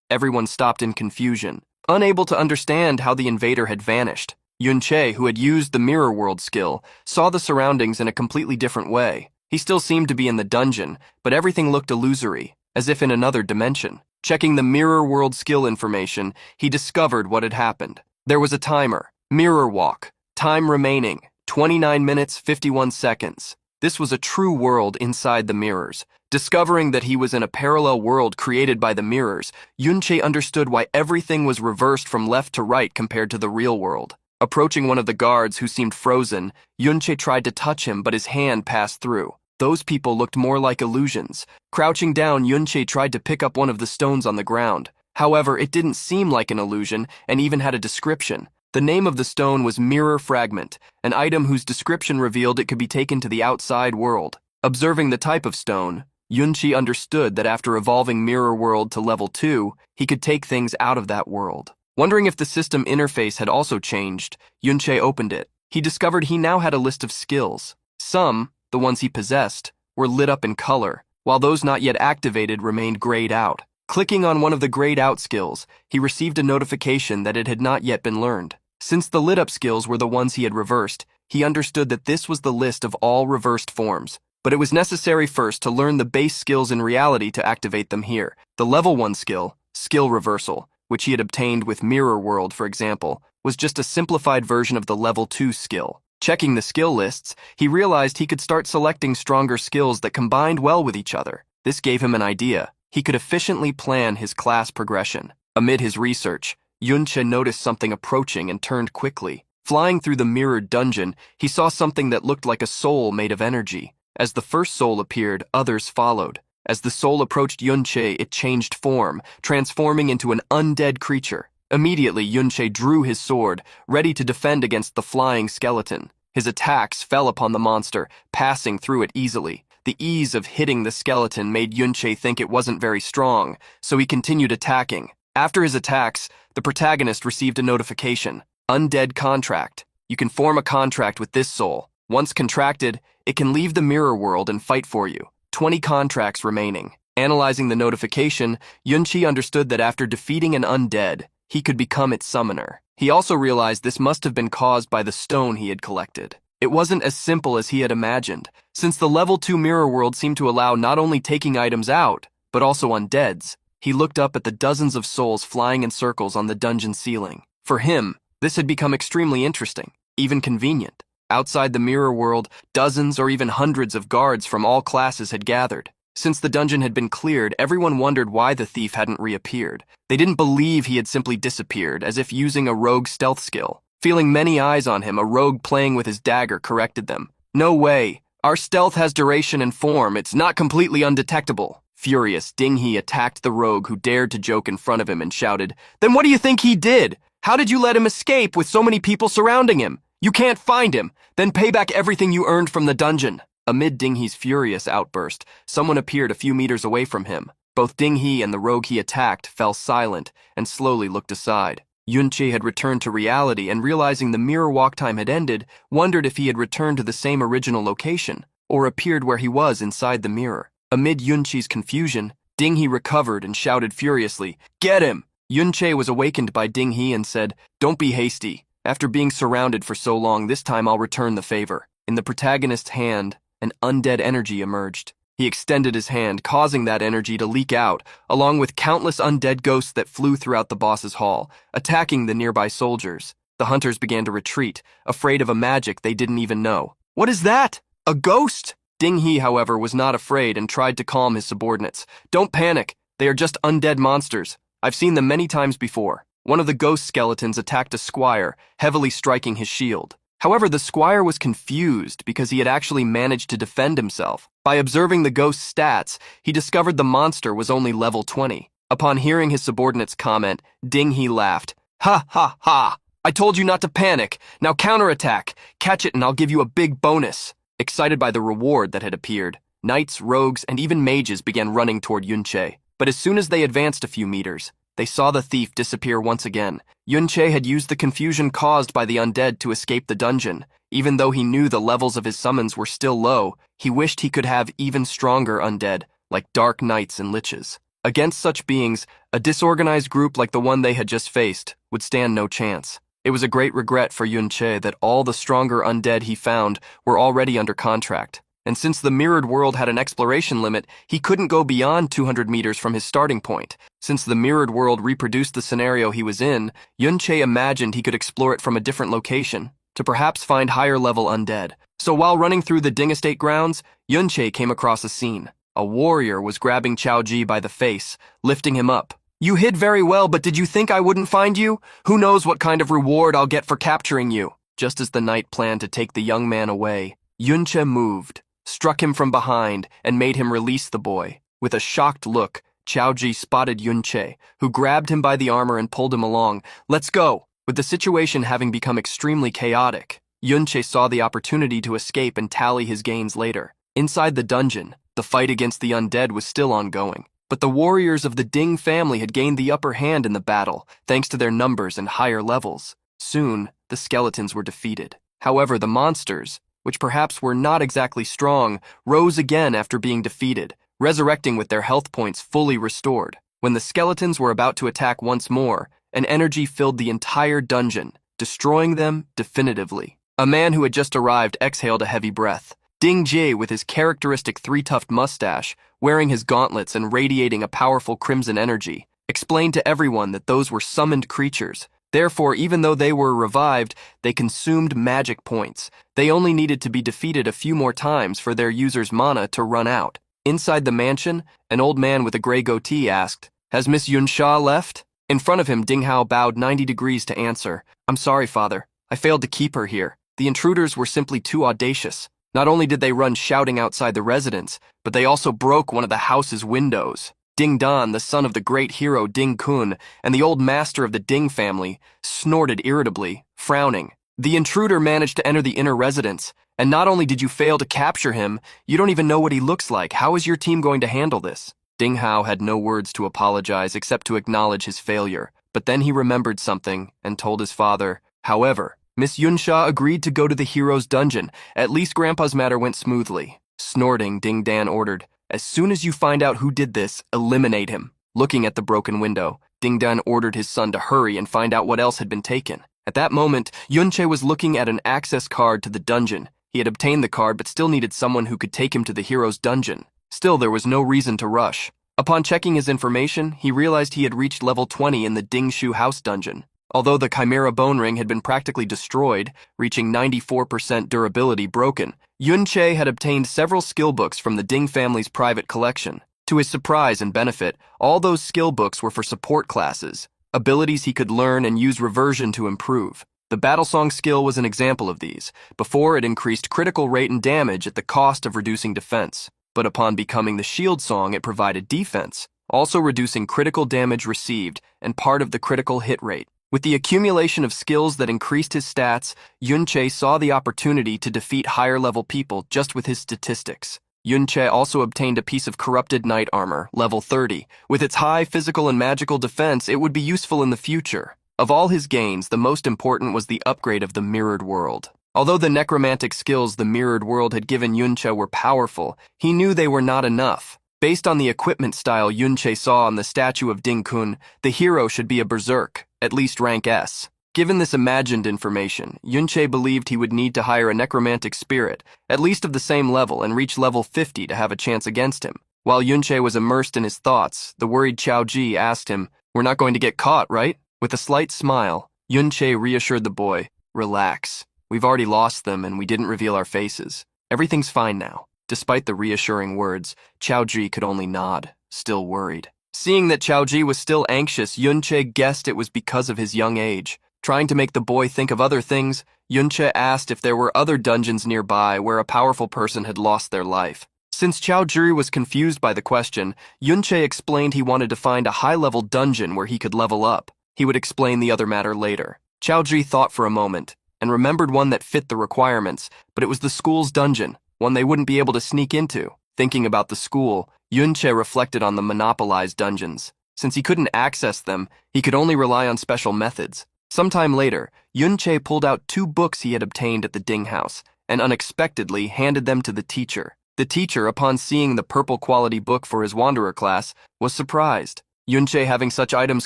Everyone stopped in confusion, unable to understand how the invader had vanished. Yunche, who had used the mirror world skill, saw the surroundings in a completely different way. He still seemed to be in the dungeon, but everything looked illusory, as if in another dimension. Checking the mirror world skill information, he discovered what had happened. There was a timer. Mirror walk. Time remaining, 29 minutes, 51 seconds. This was a true world inside the mirrors. Discovering that he was in a parallel world created by the mirrors, Yunche understood why everything was reversed from left to right compared to the real world. Approaching one of the guards who seemed frozen, Yunche tried to touch him, but his hand passed through. Those people looked more like illusions. Crouching down, Yunche tried to pick up one of the stones on the ground. However, it didn't seem like an illusion and even had a description. The name of the stone was Mirror Fragment, an item whose description revealed it could be taken to the outside world. Observing the type of stone, Yunche understood that after evolving Mirror World to level 2, he could take things out of that world. Wondering if the system interface had also changed, Yunche opened it. He discovered he now had a list of skills. Some, the ones he possessed, were lit up in color, while those not yet activated remained grayed out. Clicking on one of the grayed out skills, he received a notification that it had not yet been learned. Since the lit-up skills were the ones he had reversed, he understood that this was the list of all reversed forms. But it was necessary first to learn the base skills in reality to activate them here. The level 1 skill, Skill Reversal, which he had obtained with Mirror World, for example, was just a simplified version of the level 2 skill. Checking the skill lists, he realized he could start selecting stronger skills that combined well with each other. This gave him an idea. He could efficiently plan his class progression. Amid his research, Yunche noticed something approaching and turned quickly. Flying through the mirrored dungeon, he saw something that looked like a soul made of energy. As the first soul appeared, others followed. As the soul approached Yunche, it changed form, transforming into an undead creature. Immediately, Yunche drew his sword, ready to defend against the flying skeleton. His attacks fell upon the monster, passing through it easily. The ease of hitting the skeleton made Yunche think it wasn't very strong, so he continued attacking. After his attacks, the protagonist received a notification. Undead contract. You can form a contract with this soul. Once contracted, it can leave the mirror world and fight for you. 20 contracts remaining. Analyzing the notification, Yunche understood that after defeating an undead, he could become its summoner. He also realized this must have been caused by the stone he had collected. It wasn't as simple as he had imagined, since the level 2 mirror world seemed to allow not only taking items out, but also undeads. He looked up at the dozens of souls flying in circles on the dungeon ceiling. For him, this had become extremely interesting, even convenient. Outside the mirror world, dozens or even hundreds of guards from all classes had gathered. Since the dungeon had been cleared, everyone wondered why the thief hadn't reappeared. They didn't believe he had simply disappeared, as if using a rogue stealth skill. Feeling many eyes on him, a rogue playing with his dagger corrected them. "No way. Our stealth has duration and form. It's not completely undetectable." Furious, Ding He attacked the rogue who dared to joke in front of him and shouted, "Then what do you think he did? How did you let him escape with so many people surrounding him? You can't find him. Then pay back everything you earned from the dungeon." Amid Ding He's furious outburst, someone appeared a few meters away from him. Both Ding He and the rogue he attacked fell silent and slowly looked aside. Yunche had returned to reality and, realizing the mirror walk time had ended, wondered if he had returned to the same original location, or appeared where he was inside the mirror. Amid Yunche's confusion, Ding-hee recovered and shouted furiously, "Get him!" Yunche was awakened by Ding-hee and said, "Don't be hasty. After being surrounded for so long, this time I'll return the favor." In the protagonist's hand, an undead energy emerged. He extended his hand, causing that energy to leak out, along with countless undead ghosts that flew throughout the boss's hall, attacking the nearby soldiers. The hunters began to retreat, afraid of a magic they didn't even know. "What is that? A ghost?" Ding-hee, however, was not afraid and tried to calm his subordinates. "Don't panic. They are just undead monsters. I've seen them many times before." One of the ghost skeletons attacked a squire, heavily striking his shield. However, the squire was confused because he had actually managed to defend himself. By observing the ghost's stats, he discovered the monster was only level 20. Upon hearing his subordinate's comment, Ding-hee laughed. "Ha ha ha! I told you not to panic. Now counterattack. Catch it and I'll give you a big bonus." Excited by the reward that had appeared, knights, rogues, and even mages began running toward Yunche. But as soon as they advanced a few meters, they saw the thief disappear once again. Yunche had used the confusion caused by the undead to escape the dungeon. Even though he knew the levels of his summons were still low, he wished he could have even stronger undead, like dark knights and liches. Against such beings, a disorganized group like the one they had just faced would stand no chance. It was a great regret for Yunche that all the stronger undead he found were already under contract. And since the mirrored world had an exploration limit, he couldn't go beyond 200 meters from his starting point. Since the mirrored world reproduced the scenario he was in, Yunche imagined he could explore it from a different location, to perhaps find higher-level undead. So while running through the Ding Estate grounds, Yunche came across a scene. A warrior was grabbing Chao-ji by the face, lifting him up. "You hid very well, but did you think I wouldn't find you? Who knows what kind of reward I'll get for capturing you?" Just as the knight planned to take the young man away, Yunche moved, struck him from behind, and made him release the boy. With a shocked look, Chao-ji spotted Yunche, who grabbed him by the armor and pulled him along. "Let's go!" With the situation having become extremely chaotic, Yunche saw the opportunity to escape and tally his gains later. Inside the dungeon, the fight against the undead was still ongoing, but the warriors of the Ding family had gained the upper hand in the battle, thanks to their numbers and higher levels. Soon, the skeletons were defeated. However, the monsters, which perhaps were not exactly strong, rose again after being defeated, resurrecting with their health points fully restored. When the skeletons were about to attack once more, an energy filled the entire dungeon, destroying them definitively. A man who had just arrived exhaled a heavy breath. Ding Jie, with his characteristic three-tuft mustache, wearing his gauntlets and radiating a powerful crimson energy, explained to everyone that those were summoned creatures. Therefore, even though they were revived, they consumed magic points. They only needed to be defeated a few more times for their user's mana to run out. Inside the mansion, an old man with a gray goatee asked, "Has Miss Yunsha left?" In front of him, Ding Hao bowed 90 degrees to answer, "I'm sorry, father. I failed to keep her here. The intruders were simply too audacious. Not only did they run shouting outside the residence, but they also broke one of the house's windows." Ding Dan, the son of the great hero Ding Kun, and the old master of the Ding family, snorted irritably, frowning. "The intruder managed to enter the inner residence, and not only did you fail to capture him, you don't even know what he looks like. How is your team going to handle this?" Ding Hao had no words to apologize except to acknowledge his failure, but then he remembered something and told his father, "However, Miss Yunsha agreed to go to the hero's dungeon. At least Grandpa's matter went smoothly." Snorting, Ding Dan ordered, "As soon as you find out who did this, eliminate him." Looking at the broken window, Ding Dan ordered his son to hurry and find out what else had been taken. At that moment, Yunche was looking at an access card to the dungeon. He had obtained the card but still needed someone who could take him to the hero's dungeon. Still, there was no reason to rush. Upon checking his information, he realized he had reached level 20 in the Ding Shu house dungeon. Although the Chimera Bone Ring had been practically destroyed, reaching 94% durability broken, Yunche had obtained several skill books from the Ding family's private collection. To his surprise and benefit, all those skill books were for support classes, abilities he could learn and use reversion to improve. The battle song skill was an example of these. Before, it increased critical rate and damage at the cost of reducing defense, but upon becoming the shield song, it provided defense, also reducing critical damage received and part of the critical hit rate. With the accumulation of skills that increased his stats, Yunche saw the opportunity to defeat higher-level people just with his statistics. Yunche also obtained a piece of corrupted knight armor, level 30. With its high physical and magical defense, it would be useful in the future. Of all his gains, the most important was the upgrade of the mirrored world. Although the necromantic skills the mirrored world had given Yunche were powerful, he knew they were not enough. Based on the equipment style Yunche saw on the statue of Ding-kun, the hero should be a berserk, at least rank S. Given this imagined information, Yunche believed he would need to hire a necromantic spirit, at least of the same level, and reach level 50 to have a chance against him. While Yunche was immersed in his thoughts, the worried Qiao Ji asked him, "We're not going to get caught, right?" With a slight smile, Yunche reassured the boy, "Relax. We've already lost them and we didn't reveal our faces. Everything's fine now." Despite the reassuring words, Qiao Ji could only nod, still worried. Seeing that Qiao Ji was still anxious, Yunche guessed it was because of his young age. Trying to make the boy think of other things, Yunche asked if there were other dungeons nearby where a powerful person had lost their life. Since Qiao Ji was confused by the question, Yunche explained he wanted to find a high-level dungeon where he could level up. He would explain the other matter later. Qiao Ji thought for a moment and remembered one that fit the requirements, but it was the school's dungeon, one they wouldn't be able to sneak into. Thinking about the school, Yunche reflected on the monopolized dungeons. Since he couldn't access them, he could only rely on special methods. Sometime later, Yunche pulled out 2 books he had obtained at the Ding house and unexpectedly handed them to the teacher. The teacher, upon seeing the purple quality book for his wanderer class, was surprised. Yunche having such items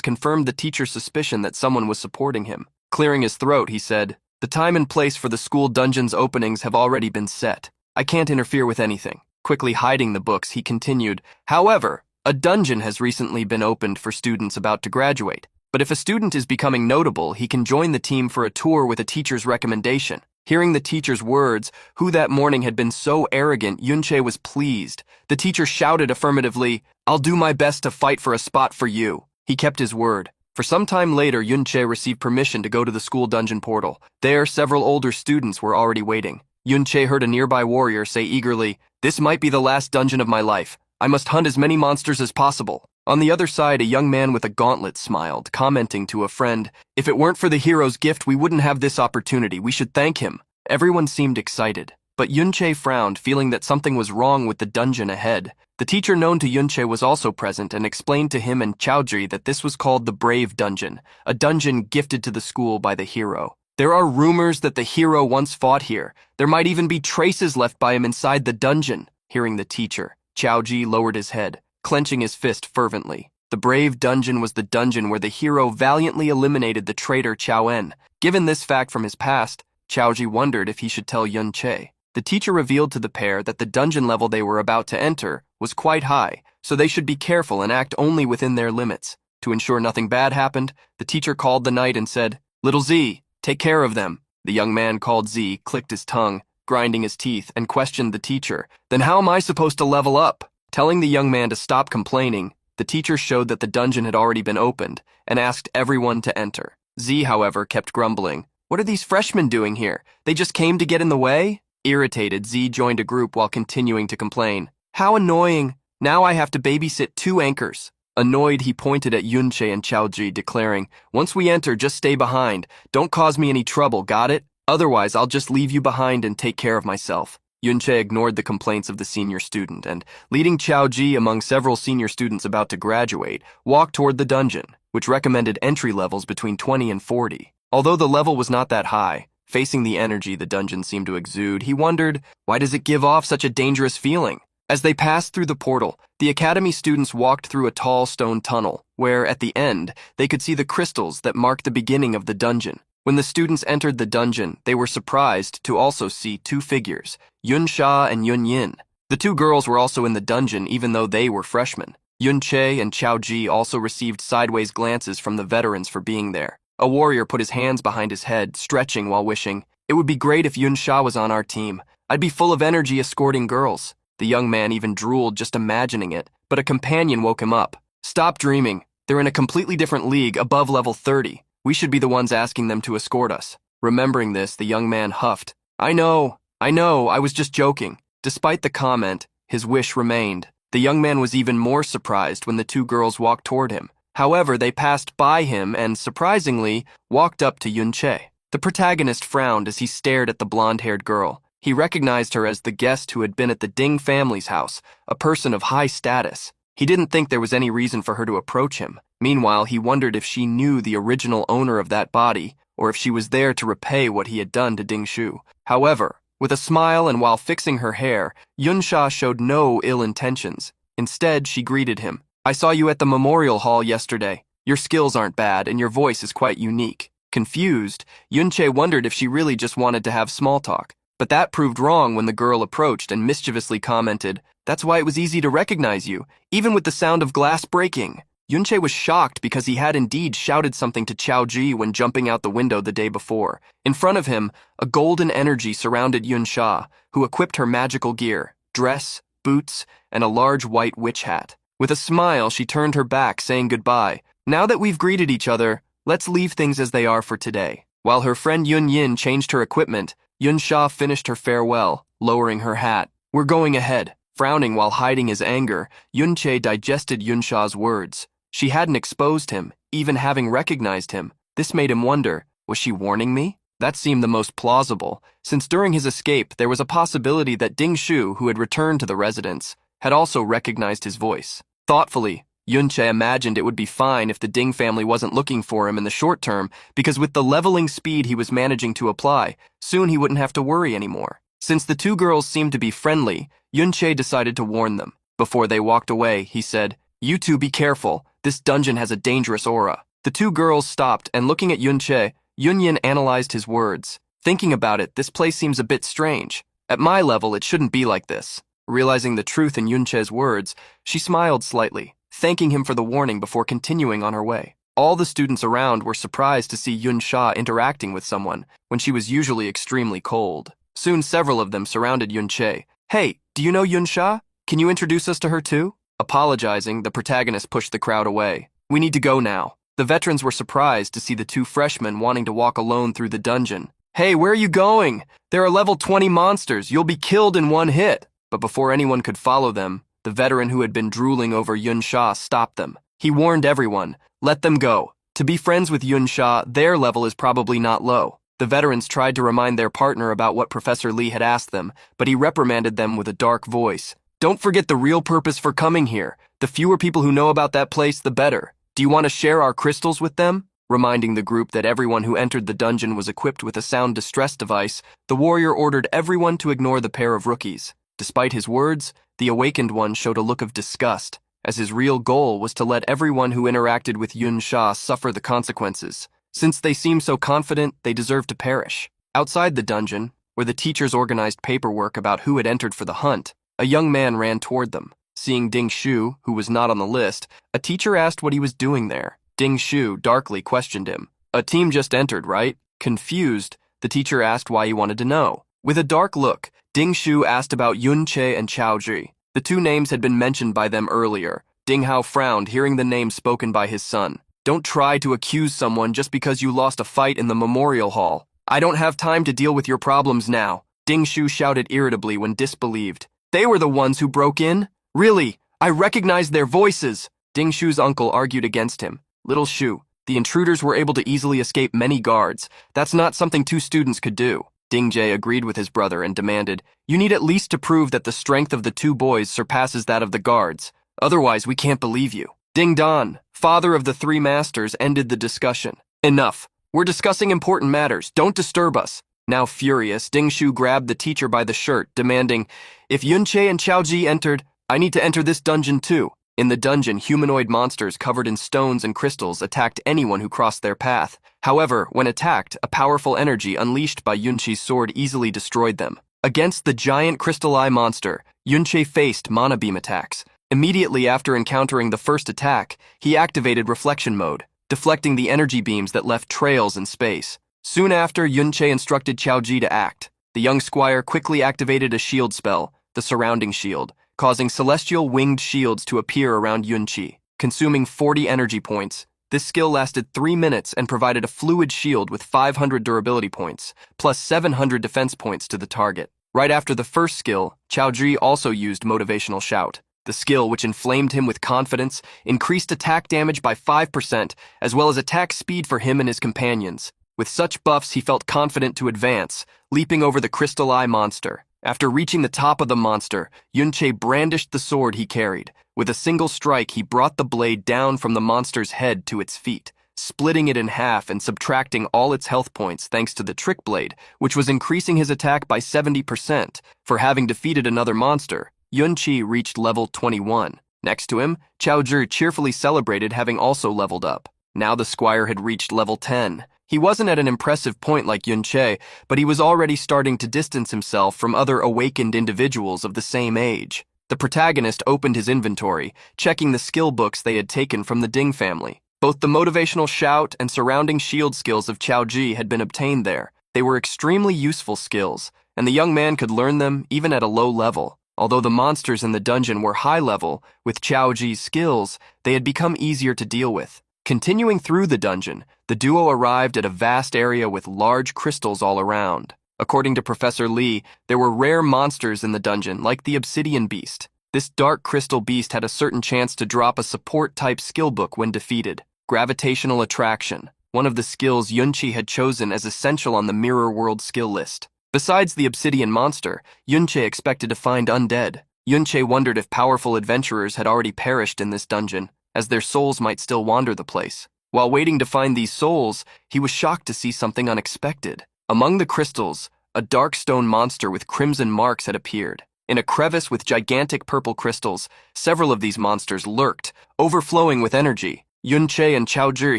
confirmed the teacher's suspicion that someone was supporting him. Clearing his throat, he said, "The time and place for the school dungeon's openings have already been set. I can't interfere with anything." Quickly hiding the books, he continued, "However, a dungeon has recently been opened for students about to graduate. But if a student is becoming notable, he can join the team for a tour with a teacher's recommendation." Hearing the teacher's words, who that morning had been so arrogant, Yunche was pleased. The teacher shouted affirmatively, "I'll do my best to fight for a spot for you." He kept his word. For some time later, Yunche received permission to go to the school dungeon portal. There, several older students were already waiting. Yunche heard a nearby warrior say eagerly, "This might be the last dungeon of my life. I must hunt as many monsters as possible." On the other side, a young man with a gauntlet smiled, commenting to a friend, "If it weren't for the hero's gift, we wouldn't have this opportunity. We should thank him." Everyone seemed excited, but Yunche frowned, feeling that something was wrong with the dungeon ahead. The teacher known to Yunche was also present and explained to him and Qiao Ji that this was called the Brave Dungeon, a dungeon gifted to the school by the hero. "There are rumors that the hero once fought here. There might even be traces left by him inside the dungeon." Hearing the teacher, Qiao Ji lowered his head, clenching his fist fervently. The Brave Dungeon was the dungeon where the hero valiantly eliminated the traitor Qiao En. Given this fact from his past, Qiao Ji wondered if he should tell Yunche. The teacher revealed to the pair that the dungeon level they were about to enter was quite high, so they should be careful and act only within their limits. To ensure nothing bad happened, the teacher called the knight and said, "Little Z, take care of them." The young man called Z clicked his tongue, grinding his teeth, and questioned the teacher, "Then how am I supposed to level up?" Telling the young man to stop complaining, the teacher showed that the dungeon had already been opened and asked everyone to enter. Z, however, kept grumbling. "What are these freshmen doing here? They just came to get in the way?" Irritated, Z joined a group while continuing to complain. "How annoying. Now I have to babysit 2 anchors." Annoyed, he pointed at Yunche and Qiao Ji, declaring, "Once we enter, just stay behind. Don't cause me any trouble, got it? Otherwise, I'll just leave you behind and take care of myself." Yunche ignored the complaints of the senior student and, leading Qiao Ji among several senior students about to graduate, walked toward the dungeon, which recommended entry levels between 20 and 40. Although the level was not that high, facing the energy the dungeon seemed to exude, he wondered, why does it give off such a dangerous feeling? As they passed through the portal, the academy students walked through a tall stone tunnel, where, at the end, they could see the crystals that marked the beginning of the dungeon. When the students entered the dungeon, they were surprised to also see 2 figures, Yun Sha and Yun Yin. The 2 girls were also in the dungeon even though they were freshmen. Yun Che and Qiao Ji also received sideways glances from the veterans for being there. A warrior put his hands behind his head, stretching while wishing, "It would be great if Yun Sha was on our team. I'd be full of energy escorting girls." The young man even drooled just imagining it, but a companion woke him up. "Stop dreaming. They're in a completely different league, above level 30. We should be the ones asking them to escort us." Remembering this, the young man huffed. I know, I was just joking." Despite the comment, his wish remained. The young man was even more surprised when the 2 girls walked toward him. However, they passed by him and, surprisingly, walked up to Yun Che. The protagonist frowned as he stared at the blonde-haired girl. He recognized her as the guest who had been at the Ding family's house, a person of high status. He didn't think there was any reason for her to approach him. Meanwhile, he wondered if she knew the original owner of that body, or if she was there to repay what he had done to Ding Shu. However, with a smile and while fixing her hair, Yunsha showed no ill intentions. Instead, she greeted him. "I saw you at the memorial hall yesterday. Your skills aren't bad, and your voice is quite unique." Confused, Yunche wondered if she really just wanted to have small talk. But that proved wrong when the girl approached and mischievously commented, "That's why it was easy to recognize you, even with the sound of glass breaking." Yunche was shocked because he had indeed shouted something to Chao Ji when jumping out the window the day before. In front of him, a golden energy surrounded Yunsha, who equipped her magical gear, dress, boots, and a large white witch hat. With a smile, she turned her back, saying goodbye. "Now that we've greeted each other, let's leave things as they are for today." While her friend Yun Yin changed her equipment, Yunsha finished her farewell, lowering her hat. "We're going ahead." Frowning while hiding his anger, Yunche digested Yunsha's words. She hadn't exposed him, even having recognized him. This made him wonder, was she warning me? That seemed the most plausible, since during his escape there was a possibility that Ding Shu, who had returned to the residence, had also recognized his voice. Thoughtfully, Yunche imagined it would be fine if the Ding family wasn't looking for him in the short term, because with the leveling speed he was managing to apply, soon he wouldn't have to worry anymore. Since the two girls seemed to be friendly, Yunche decided to warn them. Before they walked away, he said, "You two be careful. This dungeon has a dangerous aura." The two girls stopped, and looking at Yunche, Yunyin analyzed his words. "Thinking about it, this place seems a bit strange. At my level, it shouldn't be like this." Realizing the truth in Yunche's words, she smiled slightly, thanking him for the warning before continuing on her way. All the students around were surprised to see Yunsha interacting with someone, when she was usually extremely cold. Soon several of them surrounded Yunche. "Hey, do you know Yunsha? Can you introduce us to her too?" Apologizing, the protagonist pushed the crowd away. "We need to go now." The veterans were surprised to see the two freshmen wanting to walk alone through the dungeon. "Hey, where are you going? There are level 20 monsters. You'll be killed in one hit." But before anyone could follow them, the veteran who had been drooling over Yunsha stopped them. He warned everyone, "Let them go. To be friends with Yunsha, their level is probably not low." The veterans tried to remind their partner about what Professor Lee had asked them, but he reprimanded them with a dark voice. "Don't forget the real purpose for coming here. The fewer people who know about that place, the better. Do you want to share our crystals with them?" Reminding the group that everyone who entered the dungeon was equipped with a sound distress device, the warrior ordered everyone to ignore the pair of rookies. Despite his words, the awakened one showed a look of disgust, as his real goal was to let everyone who interacted with Yunsha suffer the consequences. Since they seemed so confident, they deserved to perish. Outside the dungeon, where the teachers organized paperwork about who had entered for the hunt, a young man ran toward them. Seeing Ding Shu, who was not on the list, a teacher asked what he was doing there. Ding Shu darkly questioned him. "A team just entered, right?" Confused, the teacher asked why he wanted to know. With a dark look, Ding Shu asked about Yunche and Chao Ji. The two names had been mentioned by them earlier. Ding Hao frowned, hearing the name spoken by his son. "Don't try to accuse someone just because you lost a fight in the memorial hall. I don't have time to deal with your problems now," Ding Shu shouted irritably when disbelieved. "They were the ones who broke in? Really? I recognized their voices." Ding Shu's uncle argued against him. "Little Shu, the intruders were able to easily escape many guards. That's not something two students could do." Ding Jae agreed with his brother and demanded, "You need at least to prove that the strength of the two boys surpasses that of the guards. Otherwise, we can't believe you." Ding Dan, father of the three masters, ended the discussion. "Enough. We're discussing important matters. Don't disturb us." Now furious, Ding Shu grabbed the teacher by the shirt, demanding, "If Yunche and Chao Ji entered, I need to enter this dungeon too." In the dungeon, humanoid monsters covered in stones and crystals attacked anyone who crossed their path. However, when attacked, a powerful energy unleashed by Yunche's sword easily destroyed them. Against the giant crystal eye monster, Yunche faced mana beam attacks. Immediately after encountering the first attack, he activated reflection mode, deflecting the energy beams that left trails in space. Soon after, Yunche instructed Chao Ji to act. The young squire quickly activated a shield spell, the surrounding shield, causing celestial winged shields to appear around Yunchi, consuming 40 energy points. This skill lasted 3 minutes and provided a fluid shield with 500 durability points, plus 700 defense points to the target. Right after the first skill, Chao Ji also used Motivational Shout. The skill, which inflamed him with confidence, increased attack damage by 5%, as well as attack speed for him and his companions. With such buffs, he felt confident to advance, leaping over the crystal eye monster. After reaching the top of the monster, Yunche brandished the sword he carried. With a single strike, he brought the blade down from the monster's head to its feet, splitting it in half and subtracting all its health points thanks to the trick blade, which was increasing his attack by 70%. For having defeated another monster, Yunchi reached level 21. Next to him, Chaozhi cheerfully celebrated having also leveled up. Now the squire had reached level 10. He wasn't at an impressive point like Yunche, but he was already starting to distance himself from other awakened individuals of the same age. The protagonist opened his inventory, checking the skill books they had taken from the Ding family. Both the motivational shout and surrounding shield skills of Chaozhi had been obtained there. They were extremely useful skills, and the young man could learn them even at a low level. Although the monsters in the dungeon were high level, with Chaozhi's skills, they had become easier to deal with. Continuing through the dungeon, the duo arrived at a vast area with large crystals all around. According to Professor Lee, there were rare monsters in the dungeon, like the obsidian beast. This dark crystal beast had a certain chance to drop a support-type skill book when defeated. Gravitational attraction, one of the skills Yunchi had chosen as essential on the Mirror World skill list. Besides the obsidian monster, Yunche expected to find undead. Yunche wondered if powerful adventurers had already perished in this dungeon, as their souls might still wander the place. While waiting to find these souls, he was shocked to see something unexpected. Among the crystals, a dark stone monster with crimson marks had appeared. In a crevice with gigantic purple crystals, several of these monsters lurked, overflowing with energy. Yunche and Chaozhi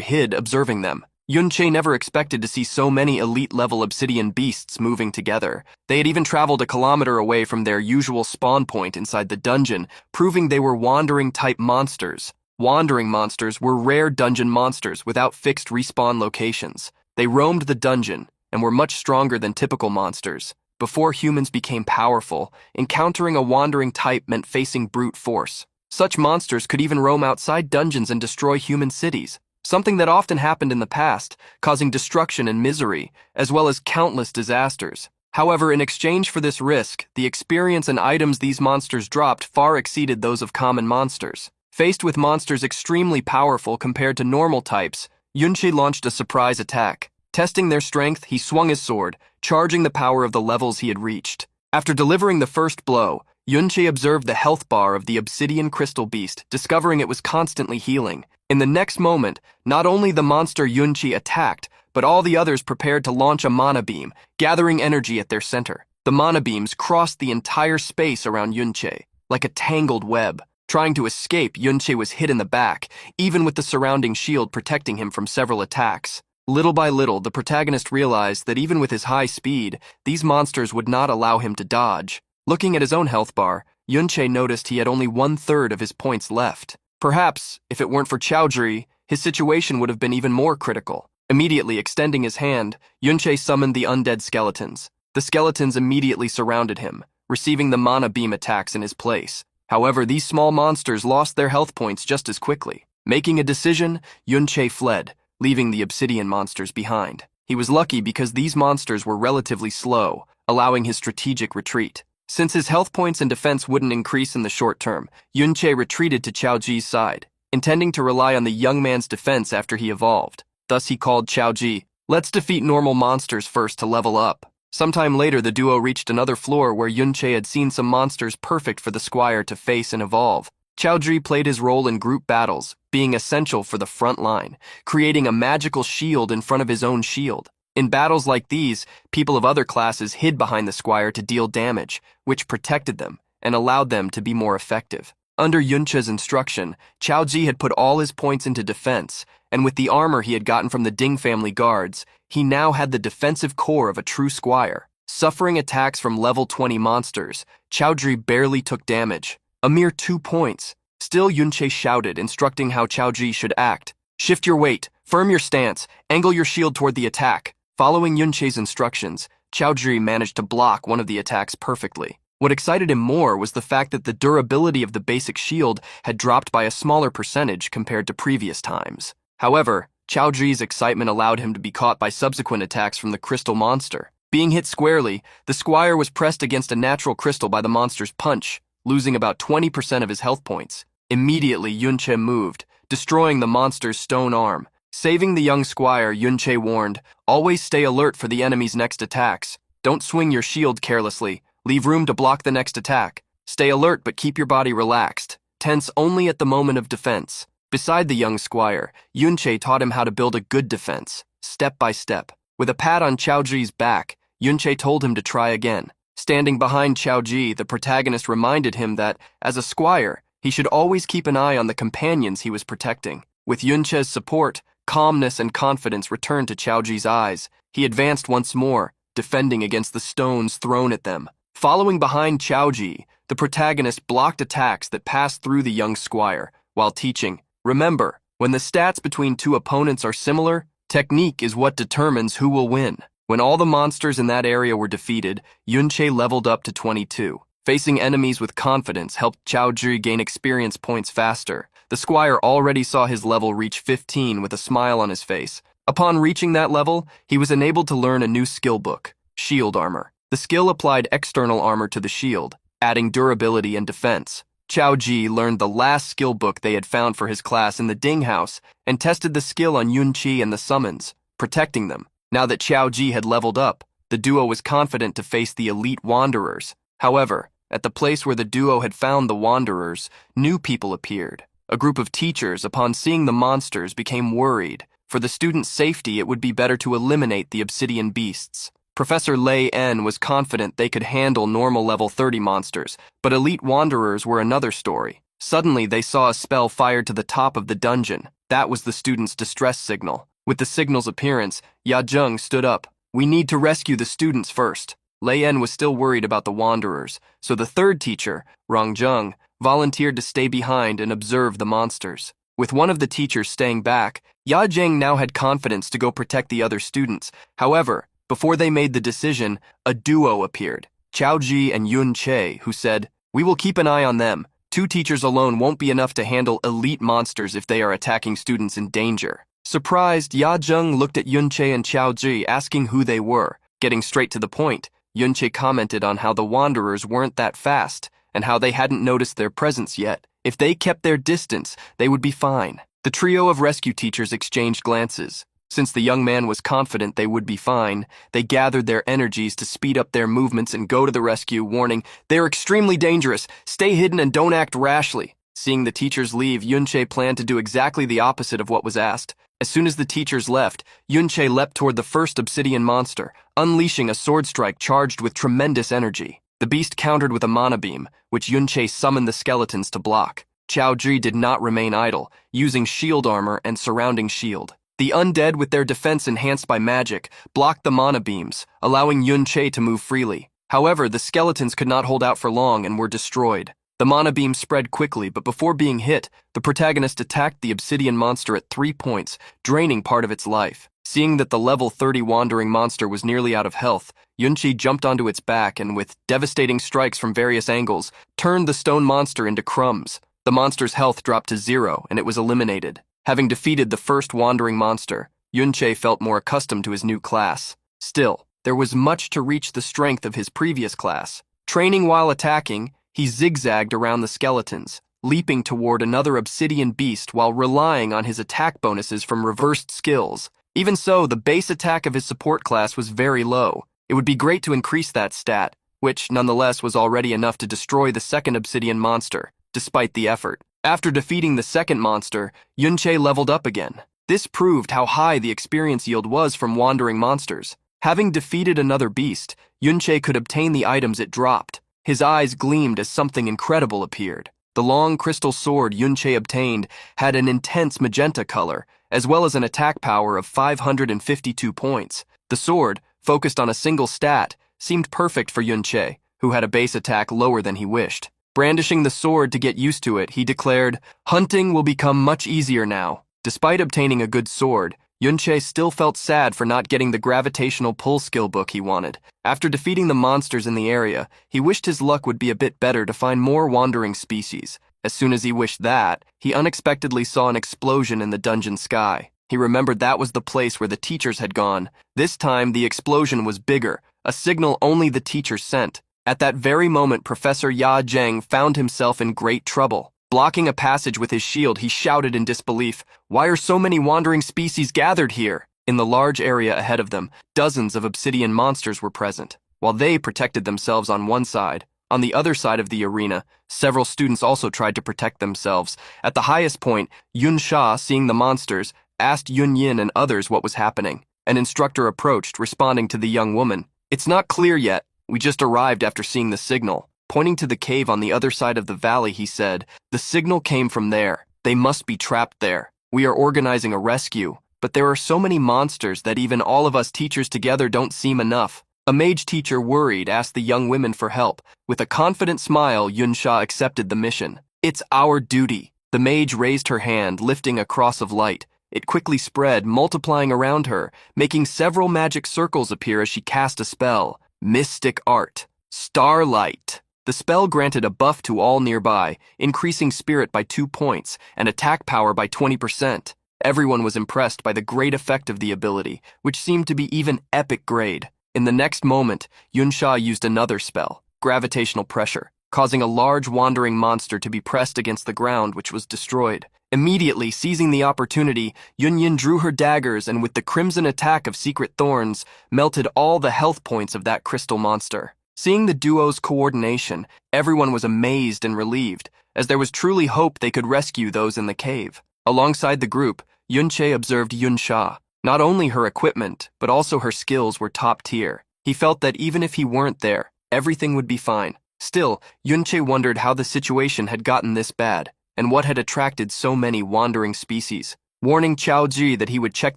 hid, observing them. Yunche never expected to see so many elite-level obsidian beasts moving together. They had even traveled a kilometer away from their usual spawn point inside the dungeon, proving they were wandering-type monsters. Wandering monsters were rare dungeon monsters without fixed respawn locations. They roamed the dungeon and were much stronger than typical monsters. Before humans became powerful, encountering a wandering type meant facing brute force. Such monsters could even roam outside dungeons and destroy human cities, something that often happened in the past, causing destruction and misery, as well as countless disasters. However, in exchange for this risk, the experience and items these monsters dropped far exceeded those of common monsters. Faced with monsters extremely powerful compared to normal types, Yunchi launched a surprise attack. Testing their strength, he swung his sword, charging the power of the levels he had reached. After delivering the first blow, Yunchi observed the health bar of the obsidian crystal beast, discovering it was constantly healing. In the next moment, not only the monster Yunchi attacked, but all the others prepared to launch a mana beam, gathering energy at their center. The mana beams crossed the entire space around Yunchi, like a tangled web. Trying to escape, Yunche was hit in the back, even with the surrounding shield protecting him from several attacks. Little by little, the protagonist realized that even with his high speed, these monsters would not allow him to dodge. Looking at his own health bar, Yunche noticed he had only 1/3 of his points left. Perhaps, if it weren't for Chaozhi, his situation would have been even more critical. Immediately extending his hand, Yunche summoned the undead skeletons. The skeletons immediately surrounded him, receiving the mana beam attacks in his place. However, these small monsters lost their health points just as quickly. Making a decision, Yunche fled, leaving the obsidian monsters behind. He was lucky because these monsters were relatively slow, allowing his strategic retreat. Since his health points and defense wouldn't increase in the short term, Yunche retreated to Chaozhi's side, intending to rely on the young man's defense after he evolved. Thus he called Chaozhi, "Let's defeat normal monsters first to level up." Sometime later, the duo reached another floor where Yunche had seen some monsters perfect for the squire to face and evolve. Chaozhi played his role in group battles, being essential for the front line, creating a magical shield in front of his own shield. In battles like these, people of other classes hid behind the squire to deal damage, which protected them and allowed them to be more effective. Under Yunche's instruction, Chaozhi had put all his points into defense, and with the armor he had gotten from the Ding family guards, he now had the defensive core of a true squire. Suffering attacks from level 20 monsters, Chaozhi barely took damage, a mere 2 points. Still, Yunche shouted, instructing how Chaozhi should act. "Shift your weight, firm your stance, angle your shield toward the attack." Following Yunche's instructions, Chaozhi managed to block one of the attacks perfectly. What excited him more was the fact that the durability of the basic shield had dropped by a smaller percentage compared to previous times. However, Chaozhi's excitement allowed him to be caught by subsequent attacks from the crystal monster. Being hit squarely, the squire was pressed against a natural crystal by the monster's punch, losing about 20% of his health points. Immediately, Yunche moved, destroying the monster's stone arm. Saving the young squire, Yunche warned, "Always stay alert for the enemy's next attacks. Don't swing your shield carelessly, Leave room to block the next attack. Stay alert but keep your body relaxed. Tense only at the moment of defense. Beside the young squire, Yunche taught him how to build a good defense, step by step. With a pat on Chaoji's back, Yunche told him to try again. Standing behind Chaoji, the protagonist reminded him that, as a squire, he should always keep an eye on the companions he was protecting. With Yunche's support, calmness and confidence returned to Chaoji's eyes. He advanced once more, defending against the stones thrown at them. Following behind Chaoji, the protagonist blocked attacks that passed through the young squire, while teaching, remember, when the stats between two opponents are similar, technique is what determines who will win. When all the monsters in that area were defeated, Yunche leveled up to 22. Facing enemies with confidence helped Chaoji gain experience points faster. The squire already saw his level reach 15 with a smile on his face. Upon reaching that level, he was enabled to learn a new skill book, Shield Armor. The skill applied external armor to the shield, adding durability and defense. Chaoji learned the last skill book they had found for his class in the Ding House and tested the skill on Yunchi and the summons, protecting them. Now that Chaoji had leveled up, the duo was confident to face the elite wanderers. However, at the place where the duo had found the wanderers, new people appeared. A group of teachers, upon seeing the monsters, became worried. For the students' safety, it would be better to eliminate the obsidian beasts. Professor Lei En was confident they could handle normal level 30 monsters, but elite wanderers were another story. Suddenly, they saw a spell fired to the top of the dungeon. That was the students' distress signal. With the signal's appearance, Ya Zheng stood up. We need to rescue the students first. Lei En was still worried about the wanderers, so the third teacher, Rong Zheng, volunteered to stay behind and observe the monsters. With one of the teachers staying back, Ya Zheng now had confidence to go protect the other students. However, before they made the decision, a duo appeared, Chaoji and Yun Che, who said, "We will keep an eye on them. 2 teachers alone won't be enough to handle elite monsters if they are attacking students in danger." Surprised, Ya Zheng looked at Yun Che and Chaoji, asking who they were. Getting straight to the point, Yun Che commented on how the wanderers weren't that fast and how they hadn't noticed their presence yet. If they kept their distance, they would be fine. The trio of rescue teachers exchanged glances. Since the young man was confident they would be fine, they gathered their energies to speed up their movements and go to the rescue, warning, "They're extremely dangerous. Stay hidden and don't act rashly." Seeing the teachers leave, Yunche planned to do exactly the opposite of what was asked. As soon as the teachers left, Yunche leapt toward the first obsidian monster, unleashing a sword strike charged with tremendous energy. The beast countered with a mana beam, which Yunche summoned the skeletons to block. Chaoji did not remain idle, using shield armor and surrounding shield. The undead, with their defense enhanced by magic, blocked the mana beams, allowing Yunche to move freely. However, the skeletons could not hold out for long and were destroyed. The mana beam spread quickly, but before being hit, the protagonist attacked the obsidian monster at 3 points, draining part of its life. Seeing that the level 30 wandering monster was nearly out of health, Yunchi jumped onto its back and, with devastating strikes from various angles, turned the stone monster into crumbs. The monster's health dropped to 0, and it was eliminated. Having defeated the first wandering monster, Yunche felt more accustomed to his new class. Still, there was much to reach the strength of his previous class. Training while attacking, he zigzagged around the skeletons, leaping toward another obsidian beast while relying on his attack bonuses from reversed skills. Even so, the base attack of his support class was very low. It would be great to increase that stat, which nonetheless was already enough to destroy the second obsidian monster, despite the effort. After defeating the second monster, Yunche leveled up again. This proved how high the experience yield was from wandering monsters. Having defeated another beast, Yunche could obtain the items it dropped. His eyes gleamed as something incredible appeared. The long crystal sword Yunche obtained had an intense magenta color, as well as an attack power of 552 points. The sword, focused on a single stat, seemed perfect for Yunche, who had a base attack lower than he wished. Brandishing the sword to get used to it, he declared, "Hunting will become much easier now." Despite obtaining a good sword, Yunche still felt sad for not getting the gravitational pull skill book he wanted. After defeating the monsters in the area, he wished his luck would be a bit better to find more wandering species. As soon as he wished that, he unexpectedly saw an explosion in the dungeon sky. He remembered that was the place where the teachers had gone. This time, the explosion was bigger, a signal only the teachers sent. At that very moment, Professor Ya Zheng found himself in great trouble. Blocking a passage with his shield, he shouted in disbelief, "Why are so many wandering species gathered here?" In the large area ahead of them, dozens of obsidian monsters were present. while they protected themselves on one side. On the other side of the arena, several students also tried to protect themselves. At the highest point, Yun Sha, seeing the monsters, asked Yun Yin and others what was happening. An instructor approached, responding to the young woman. "It's not clear yet. We just arrived after seeing the signal." Pointing to the cave on the other side of the valley, he said, "The signal came from there. They must be trapped there. We are organizing a rescue, but there are so many monsters that even all of us teachers together don't seem enough." A mage teacher, worried, asked the young women for help. With a confident smile, Yun Sha accepted the mission. "It's our duty." The mage raised her hand, lifting a cross of light. It quickly spread, multiplying around her, making several magic circles appear as she cast a spell. Mystic Art. Starlight. The spell granted a buff to all nearby, increasing spirit by 2 points and attack power by 20%. Everyone was impressed by the great effect of the ability, which seemed to be even epic grade. In the next moment, Yun Sha used another spell, Gravitational Pressure, causing a large wandering monster to be pressed against the ground, which was destroyed. Immediately, seizing the opportunity, Yun Yin drew her daggers and with the crimson attack of Secret Thorns, melted all the health points of that crystal monster. Seeing the duo's coordination, everyone was amazed and relieved, as there was truly hope they could rescue those in the cave. Alongside the group, Yun Che observed Yun Sha. Not only her equipment, but also her skills were top tier. He felt that even if he weren't there, everything would be fine. Still, Yun Che wondered how the situation had gotten this bad, and what had attracted so many wandering species. Warning Chao Ji that he would check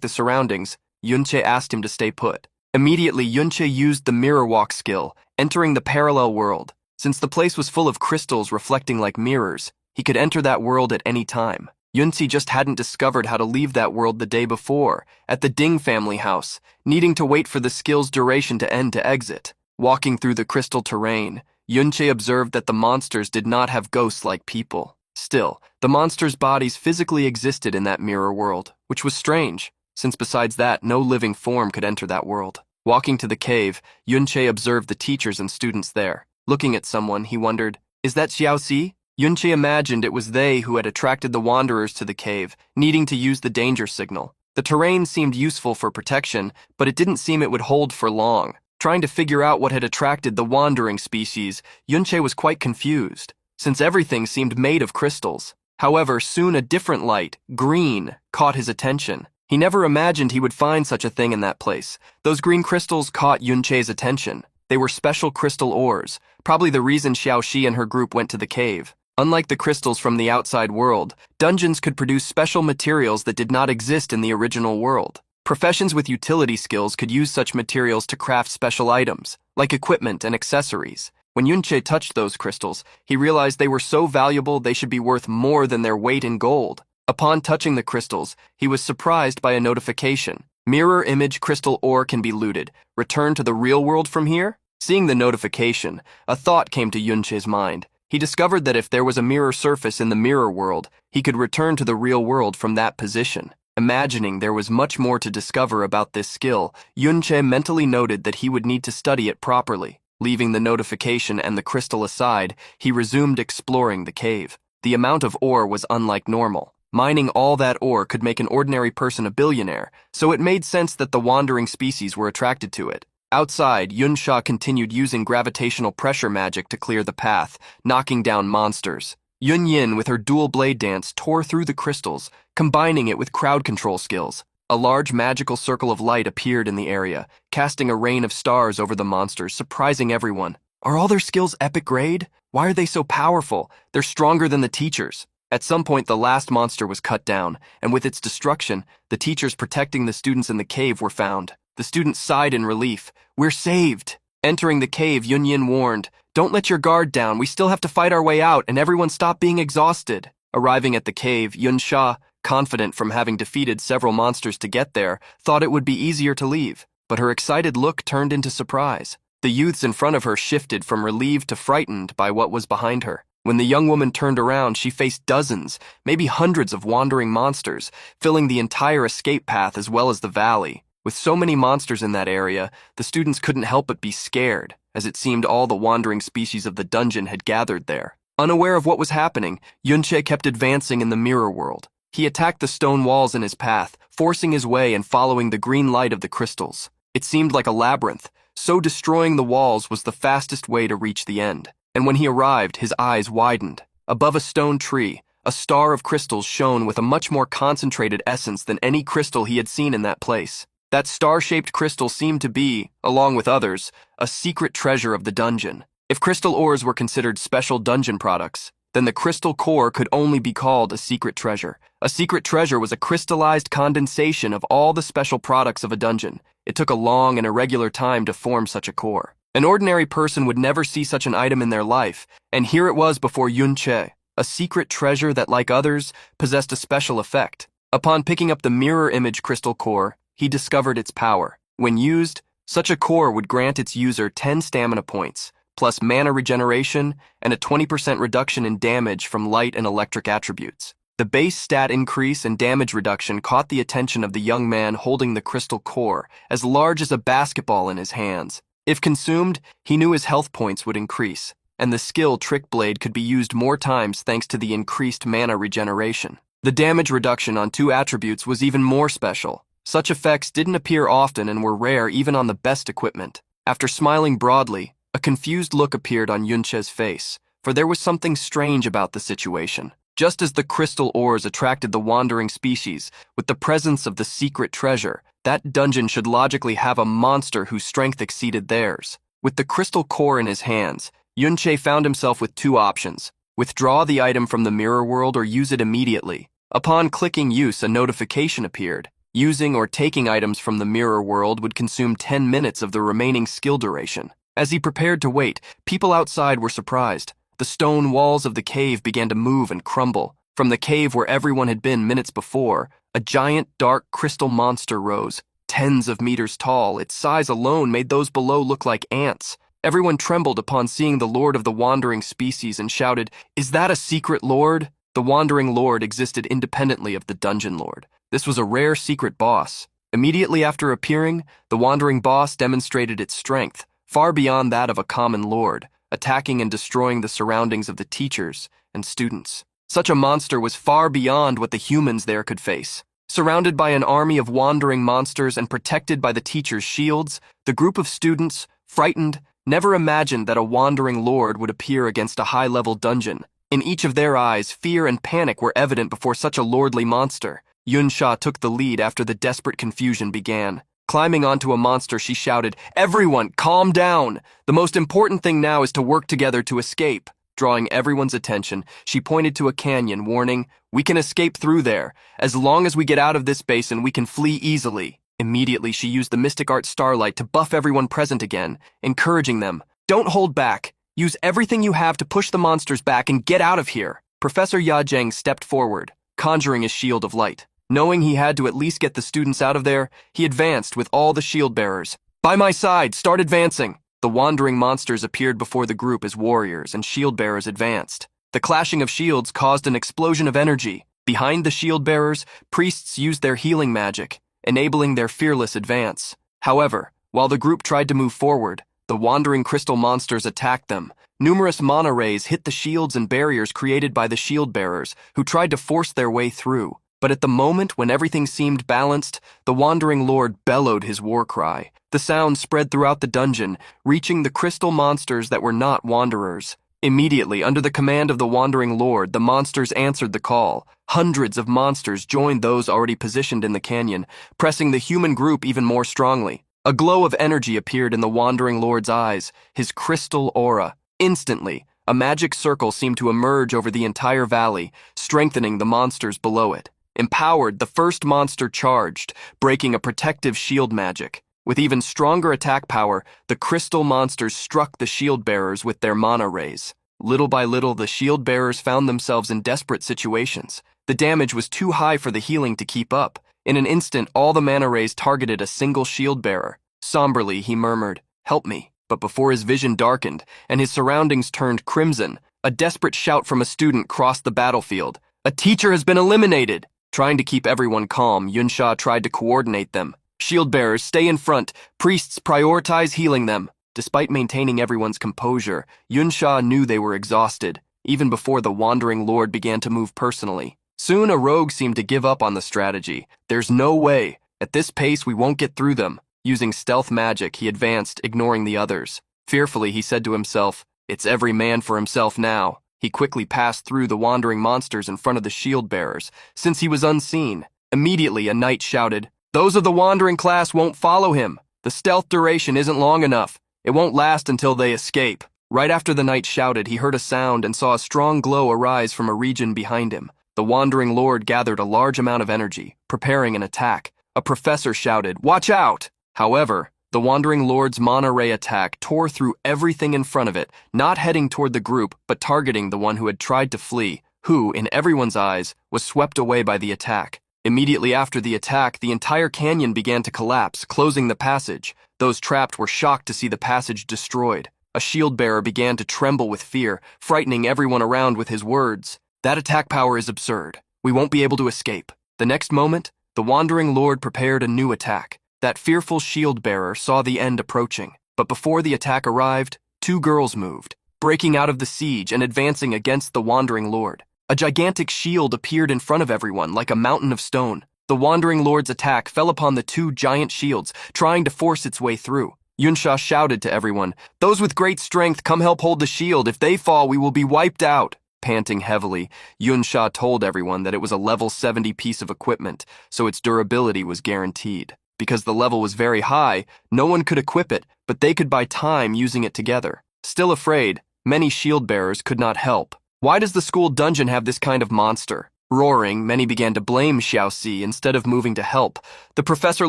the surroundings, Yun Che asked him to stay put. Immediately, Yun Che used the mirror walk skill, entering the parallel world. Since the place was full of crystals reflecting like mirrors, he could enter that world at any time. Yunzi just hadn't discovered how to leave that world the day before, at the Ding family house, needing to wait for the skill's duration to end to exit. Walking through the crystal terrain, Yunche observed that the monsters did not have ghosts like people. Still, the monsters' bodies physically existed in that mirror world, which was strange, since besides that, no living form could enter that world. Walking to the cave, Yunche observed the teachers and students there. Looking at someone, he wondered, "Is that Xiaoxi?" Yunche imagined it was they who had attracted the wanderers to the cave, needing to use the danger signal. The terrain seemed useful for protection, but it didn't seem it would hold for long. Trying to figure out what had attracted the wandering species, Yunche was quite confused, since everything seemed made of crystals. However, soon a different light, green, caught his attention. He never imagined he would find such a thing in that place. Those green crystals caught Yunche's attention. They were special crystal ores, probably the reason Xiaoxi and her group went to the cave. Unlike the crystals from the outside world, dungeons could produce special materials that did not exist in the original world. Professions with utility skills could use such materials to craft special items, like equipment and accessories. When Yunche touched those crystals, he realized they were so valuable they should be worth more than their weight in gold. Upon touching the crystals, he was surprised by a notification. Mirror image crystal ore can be looted. Return to the real world from here? Seeing the notification, a thought came to Yunche's mind. He discovered that if there was a mirror surface in the mirror world, he could return to the real world from that position. Imagining there was much more to discover about this skill, Yunche mentally noted that he would need to study it properly. Leaving the notification and the crystal aside, he resumed exploring the cave. The amount of ore was unlike normal. Mining all that ore could make an ordinary person a billionaire, so it made sense that the wandering species were attracted to it. Outside, Yun Sha continued using gravitational pressure magic to clear the path, knocking down monsters. Yun Yin, with her dual blade dance, tore through the crystals, combining it with crowd control skills. A large magical circle of light appeared in the area, casting a rain of stars over the monsters, surprising everyone. Are all their skills epic grade? Why are they so powerful? They're stronger than the teachers. At some point, the last monster was cut down, and with its destruction, the teachers protecting the students in the cave were found. The students sighed in relief. "We're saved." Entering the cave, Yun Yin warned, "Don't let your guard down. We still have to fight our way out, and everyone stop being exhausted." Arriving at the cave, Yun Sha, confident from having defeated several monsters to get there, thought it would be easier to leave. But her excited look turned into surprise. The youths in front of her shifted from relieved to frightened by what was behind her. When the young woman turned around, she faced dozens, maybe hundreds of wandering monsters, filling the entire escape path as well as the valley. With so many monsters in that area, the students couldn't help but be scared, as it seemed all the wandering species of the dungeon had gathered there. Unaware of what was happening, Yunche kept advancing in the mirror world. He attacked the stone walls in his path, forcing his way and following the green light of the crystals. It seemed like a labyrinth, so destroying the walls was the fastest way to reach the end. And when he arrived, his eyes widened. Above a stone tree, a star of crystals shone with a much more concentrated essence than any crystal he had seen in that place. That star-shaped crystal seemed to be, along with others, a secret treasure of the dungeon. If crystal ores were considered special dungeon products, then the crystal core could only be called a secret treasure. A secret treasure was a crystallized condensation of all the special products of a dungeon. It took a long and irregular time to form such a core. An ordinary person would never see such an item in their life, and here it was before Yunche, a secret treasure that, like others, possessed a special effect. Upon picking up the mirror image crystal core, he discovered its power. When used, such a core would grant its user 10 stamina points, plus mana regeneration and a 20% reduction in damage from light and electric attributes. The base stat increase and damage reduction caught the attention of the young man holding the crystal core, as large as a basketball in his hands. If consumed, he knew his health points would increase, and the skill Trick Blade could be used more times thanks to the increased mana regeneration. The damage reduction on 2 attributes was even more special. Such effects didn't appear often and were rare even on the best equipment. After smiling broadly, a confused look appeared on Yunche's face, for there was something strange about the situation. Just as the crystal ores attracted the wandering species with the presence of the secret treasure, that dungeon should logically have a monster whose strength exceeded theirs. With the crystal core in his hands, Yunche found himself with 2 options: withdraw the item from the mirror world or use it immediately. Upon clicking use, a notification appeared. Using or taking items from the mirror world would consume 10 minutes of the remaining skill duration. As he prepared to wait, people outside were surprised. The stone walls of the cave began to move and crumble. From the cave where everyone had been minutes before, a giant, dark crystal monster rose, tens of meters tall. Its size alone made those below look like ants. Everyone trembled upon seeing the Lord of the Wandering Species and shouted, "Is that a secret lord?" The Wandering Lord existed independently of the Dungeon Lord. This was a rare secret boss. Immediately after appearing, the Wandering Boss demonstrated its strength, far beyond that of a common lord, attacking and destroying the surroundings of the teachers and students. Such a monster was far beyond what the humans there could face. Surrounded by an army of wandering monsters and protected by the teachers' shields, the group of students, frightened, never imagined that a wandering lord would appear against a high-level dungeon. In each of their eyes, fear and panic were evident before such a lordly monster. Yunsha took the lead after the desperate confusion began. Climbing onto a monster, she shouted, "Everyone, calm down! The most important thing now is to work together to escape." Drawing everyone's attention, she pointed to a canyon, warning, "We can escape through there. As long as we get out of this basin, we can flee easily." Immediately, she used the Mystic Art Starlight to buff everyone present again, encouraging them, "Don't hold back. Use everything you have to push the monsters back and get out of here." Professor Yajeng stepped forward, conjuring his shield of light. Knowing he had to at least get the students out of there, he advanced with all the shield bearers. "By my side, start advancing." The wandering monsters appeared before the group as warriors and shield bearers advanced. The clashing of shields caused an explosion of energy. Behind the shield bearers, priests used their healing magic, enabling their fearless advance. However, while the group tried to move forward, the wandering crystal monsters attacked them. Numerous mana rays hit the shields and barriers created by the shield bearers, who tried to force their way through. But at the moment when everything seemed balanced, the Wandering Lord bellowed his war cry. The sound spread throughout the dungeon, reaching the crystal monsters that were not wanderers. Immediately, under the command of the Wandering Lord, the monsters answered the call. Hundreds of monsters joined those already positioned in the canyon, pressing the human group even more strongly. A glow of energy appeared in the Wandering Lord's eyes, his crystal aura. Instantly, a magic circle seemed to emerge over the entire valley, strengthening the monsters below it. Empowered, the first monster charged, breaking a protective shield magic. With even stronger attack power, the crystal monsters struck the shield bearers with their mana rays. Little by little, the shield bearers found themselves in desperate situations. The damage was too high for the healing to keep up. In an instant, all the mana rays targeted a single shield bearer. Somberly, he murmured, "Help me." But before his vision darkened and his surroundings turned crimson, a desperate shout from a student crossed the battlefield. "A teacher has been eliminated!" Trying to keep everyone calm, Yunsha tried to coordinate them. "Shield bearers, stay in front. Priests, prioritize healing them." Despite maintaining everyone's composure, Yunsha knew they were exhausted, even before the Wandering Lord began to move personally. Soon a rogue seemed to give up on the strategy. "There's no way. At this pace, we won't get through them." Using stealth magic, he advanced, ignoring the others. Fearfully, he said to himself, "It's every man for himself now." He quickly passed through the wandering monsters in front of the shield bearers, since he was unseen. Immediately, a knight shouted, "Those of the wandering class won't follow him. The stealth duration isn't long enough. It won't last until they escape." Right after the knight shouted, he heard a sound and saw a strong glow arise from a region behind him. The wandering lord gathered a large amount of energy, preparing an attack. A professor shouted, "Watch out!" However, the wandering lord's mana ray attack tore through everything in front of it, not heading toward the group, but targeting the one who had tried to flee, who, in everyone's eyes, was swept away by the attack. Immediately after the attack, the entire canyon began to collapse, closing the passage. Those trapped were shocked to see the passage destroyed. A shield bearer began to tremble with fear, frightening everyone around with his words. "That attack power is absurd. We won't be able to escape." The next moment, the wandering lord prepared a new attack. That fearful shield bearer saw the end approaching. But before the attack arrived, two girls moved, breaking out of the siege and advancing against the wandering lord. A gigantic shield appeared in front of everyone like a mountain of stone. The wandering lord's attack fell upon the two giant shields, trying to force its way through. Yunsha shouted to everyone, "Those with great strength, come help hold the shield. If they fall, we will be wiped out." Panting heavily, Yunsha told everyone that it was a level 70 piece of equipment, so its durability was guaranteed. Because the level was very high, no one could equip it, but they could buy time using it together. Still afraid, many shield bearers could not help. "Why does the school dungeon have this kind of monster?" Roaring, many began to blame Xiaoxi instead of moving to help. The professor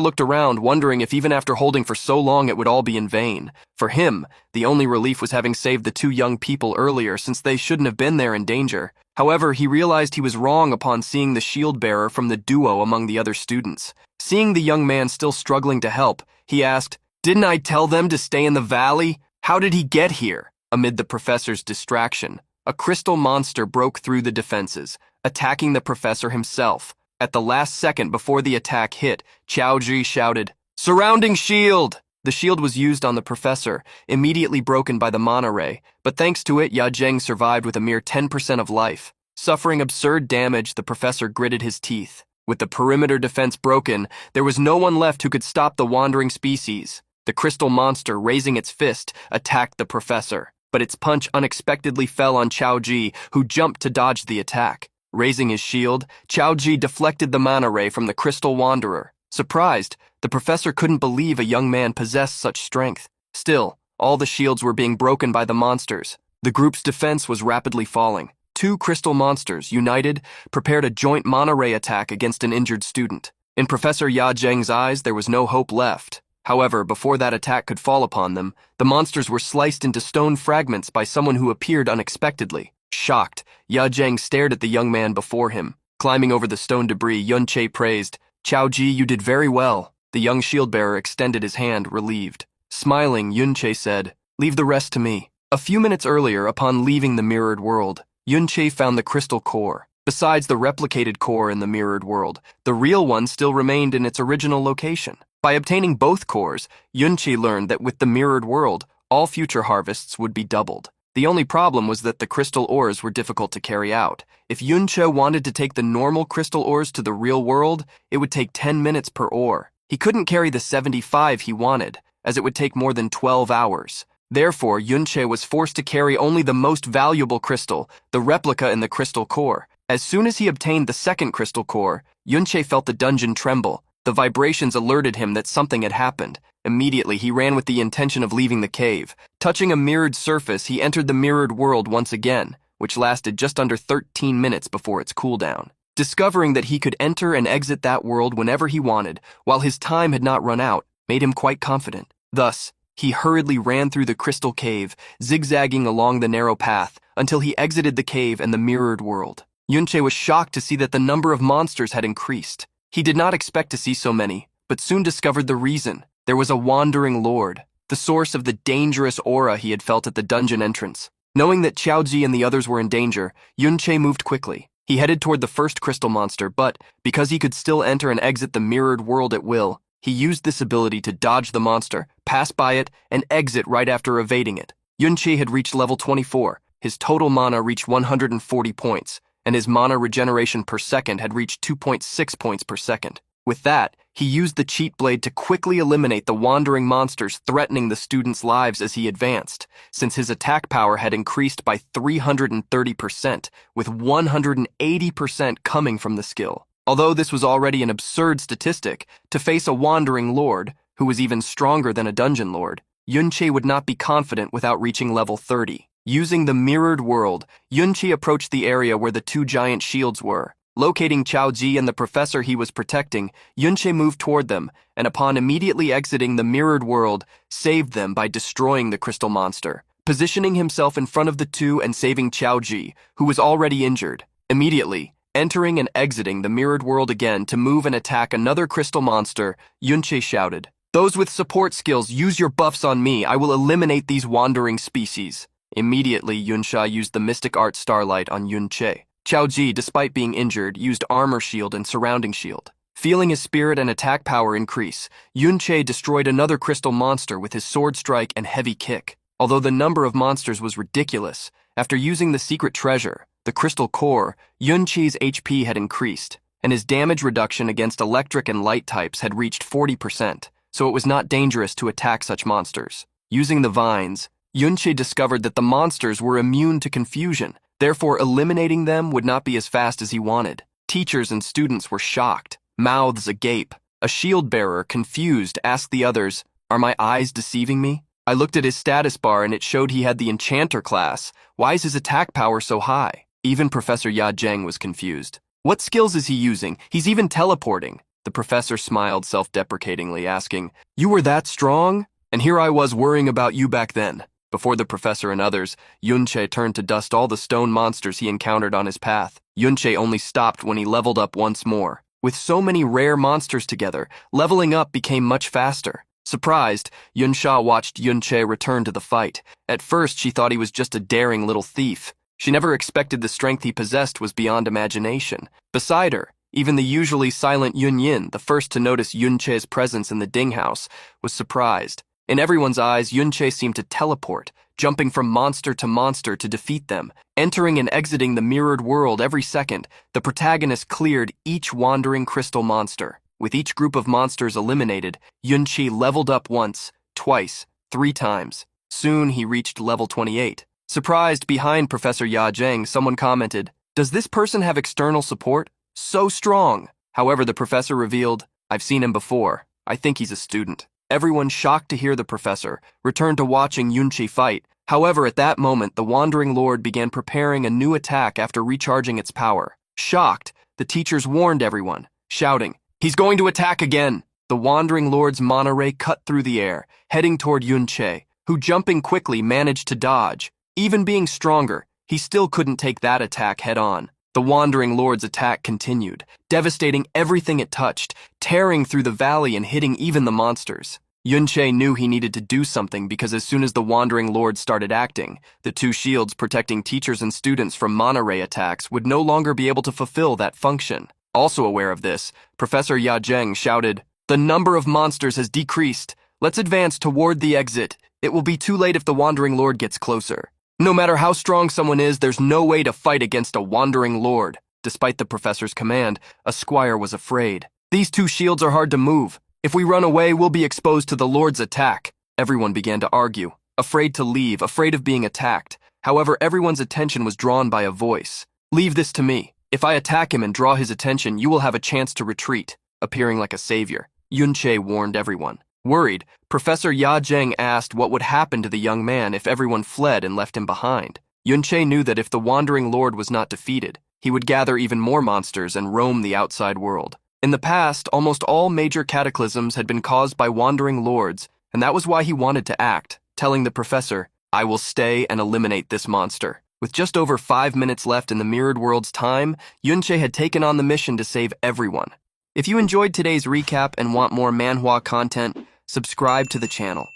looked around, wondering if even after holding for so long it would all be in vain. For him, the only relief was having saved the two young people earlier, since they shouldn't have been there in danger. However, he realized he was wrong upon seeing the shield bearer from the duo among the other students. Seeing the young man still struggling to help, he asked, "Didn't I tell them to stay in the valley? How did he get here?" Amid the professor's distraction, a crystal monster broke through the defenses, attacking the professor himself. At the last second before the attack hit, Qiaoji shouted, "Surrounding shield!" The shield was used on the professor, immediately broken by the mana ray, but thanks to it, Ya Zheng survived with a mere 10% of life. Suffering absurd damage, the professor gritted his teeth. With the perimeter defense broken, there was no one left who could stop the wandering species. The crystal monster, raising its fist, attacked the professor, but its punch unexpectedly fell on Qiaoji, who jumped to dodge the attack. Raising his shield, Qiaoji deflected the mana ray from the crystal wanderer. Surprised, the professor couldn't believe a young man possessed such strength. Still, all the shields were being broken by the monsters. The group's defense was rapidly falling. Two crystal monsters, united, prepared a joint mana ray attack against an injured student. In Professor Ya Zheng's eyes, there was no hope left. However, before that attack could fall upon them, the monsters were sliced into stone fragments by someone who appeared unexpectedly. Shocked, Ya Zheng stared at the young man before him. Climbing over the stone debris, Yunche praised, "Qiaoji, you did very well." The young shield-bearer extended his hand, relieved. Smiling, Yunche said, "Leave the rest to me." A few minutes earlier, upon leaving the mirrored world, Yunche found the crystal core. Besides the replicated core in the mirrored world, the real one still remained in its original location. By obtaining both cores, Yunche learned that with the mirrored world, all future harvests would be doubled. The only problem was that the crystal ores were difficult to carry out. If Yunche wanted to take the normal crystal ores to the real world, it would take 10 minutes per ore. He couldn't carry the 75 he wanted, as it would take more than 12 hours. Therefore, Yunche was forced to carry only the most valuable crystal, the replica in the crystal core. As soon as he obtained the second crystal core, Yunche felt the dungeon tremble. The vibrations alerted him that something had happened. Immediately, he ran with the intention of leaving the cave. Touching a mirrored surface, he entered the mirrored world once again, which lasted just under 13 minutes before its cooldown. Discovering that he could enter and exit that world whenever he wanted, while his time had not run out, made him quite confident. Thus, he hurriedly ran through the crystal cave, zigzagging along the narrow path, until he exited the cave and the mirrored world. Yunche was shocked to see that the number of monsters had increased. He did not expect to see so many, but soon discovered the reason. There was a wandering lord, the source of the dangerous aura he had felt at the dungeon entrance. Knowing that Qiaoji and the others were in danger, Yunche moved quickly. He headed toward the first crystal monster, but because he could still enter and exit the mirrored world at will, he used this ability to dodge the monster, pass by it, and exit right after evading it. Yunche had reached level 24. His total mana reached 140 points, and his mana regeneration per second had reached 2.6 points per second. With that, he used the cheat blade to quickly eliminate the wandering monsters threatening the students' lives as he advanced, since his attack power had increased by 330%, with 180% coming from the skill. Although this was already an absurd statistic, to face a wandering lord, who was even stronger than a dungeon lord, Yunche would not be confident without reaching level 30. Using the mirrored world, Yunche approached the area where the two giant shields were. Locating Chaoji and the professor he was protecting, Yunche moved toward them, and upon immediately exiting the mirrored world, saved them by destroying the crystal monster, positioning himself in front of the two and saving Chaoji, who was already injured. Immediately, entering and exiting the mirrored world again to move and attack another crystal monster, Yunche shouted, "Those with support skills, use your buffs on me. I will eliminate these wandering species." Immediately, Yunsha used the Mystic Art Starlight on Yunche. Chaoji, despite being injured, used Armor Shield and Surrounding Shield. Feeling his spirit and attack power increase, Yunche destroyed another crystal monster with his Sword Strike and Heavy Kick. Although the number of monsters was ridiculous, after using the secret treasure, the Crystal Core, Yunche's HP had increased, and his damage reduction against electric and light types had reached 40%, so it was not dangerous to attack such monsters. Using the vines, Yunche discovered that the monsters were immune to confusion. Therefore, eliminating them would not be as fast as he wanted. Teachers and students were shocked, mouths agape. A shield bearer, confused, asked the others, "Are my eyes deceiving me?" I looked at his status bar and it showed he had the Enchanter class. Why is his attack power so high? Even Professor Ya Zheng was confused. What skills is he using? He's even teleporting. The professor smiled self-deprecatingly, asking, "You were that strong? And here I was worrying about you back then." Before the professor and others, Yunche turned to dust all the stone monsters he encountered on his path. Yunche only stopped when he leveled up once more. With so many rare monsters together, leveling up became much faster. Surprised, Yunsha watched Yunche return to the fight. At first, she thought he was just a daring little thief. She never expected the strength he possessed was beyond imagination. Beside her, even the usually silent Yunyin, the first to notice Yunche's presence in the Ding House, was surprised. In everyone's eyes, Yunche seemed to teleport, jumping from monster to defeat them. Entering and exiting the mirrored world every second, the protagonist cleared each wandering crystal monster. With each group of monsters eliminated, Yunchi leveled up once, twice, 3 times. Soon he reached level 28. Surprised behind Professor Ya Zheng, someone commented, "Does this person have external support? So strong." However, the professor revealed, "I've seen him before. I think he's a student." Everyone, shocked to hear the professor, returned to watching Yunchi fight. However, at that moment, the Wandering Lord began preparing a new attack after recharging its power. Shocked, the teachers warned everyone, shouting, "He's going to attack again!" The Wandering Lord's mana ray cut through the air, heading toward Yunche, who, jumping quickly, managed to dodge. Even being stronger, he still couldn't take that attack head-on. The Wandering Lord's attack continued, devastating everything it touched, tearing through the valley and hitting even the monsters. Yunche knew he needed to do something because as soon as the Wandering Lord started acting, the 2 shields protecting teachers and students from mana ray attacks would no longer be able to fulfill that function. Also aware of this, Professor Ya Zheng shouted, "The number of monsters has decreased. Let's advance toward the exit. It will be too late if the Wandering Lord gets closer." No matter how strong someone is, there's no way to fight against a Wandering Lord. Despite the professor's command, a squire was afraid. "These 2 shields are hard to move. If we run away, we'll be exposed to the Lord's attack." Everyone began to argue, afraid to leave, afraid of being attacked. However, everyone's attention was drawn by a voice. "Leave this to me. If I attack him and draw his attention, you will have a chance to retreat," appearing like a savior. Yunche warned everyone. Worried, Professor Ya Zheng asked what would happen to the young man if everyone fled and left him behind. Yunche knew that if the Wandering Lord was not defeated, he would gather even more monsters and roam the outside world. In the past, almost all major cataclysms had been caused by Wandering Lords, and that was why he wanted to act, telling the professor, "I will stay and eliminate this monster." With just over 5 minutes left in the mirrored world's time, Yunche had taken on the mission to save everyone. If you enjoyed today's recap and want more manhwa content, subscribe to the channel.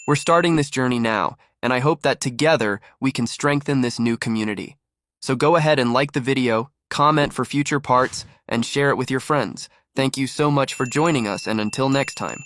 We're starting this journey now, and I hope that together we can strengthen this new community. So go ahead and like the video, comment for future parts, and share it with your friends. Thank you so much for joining us, and until next time.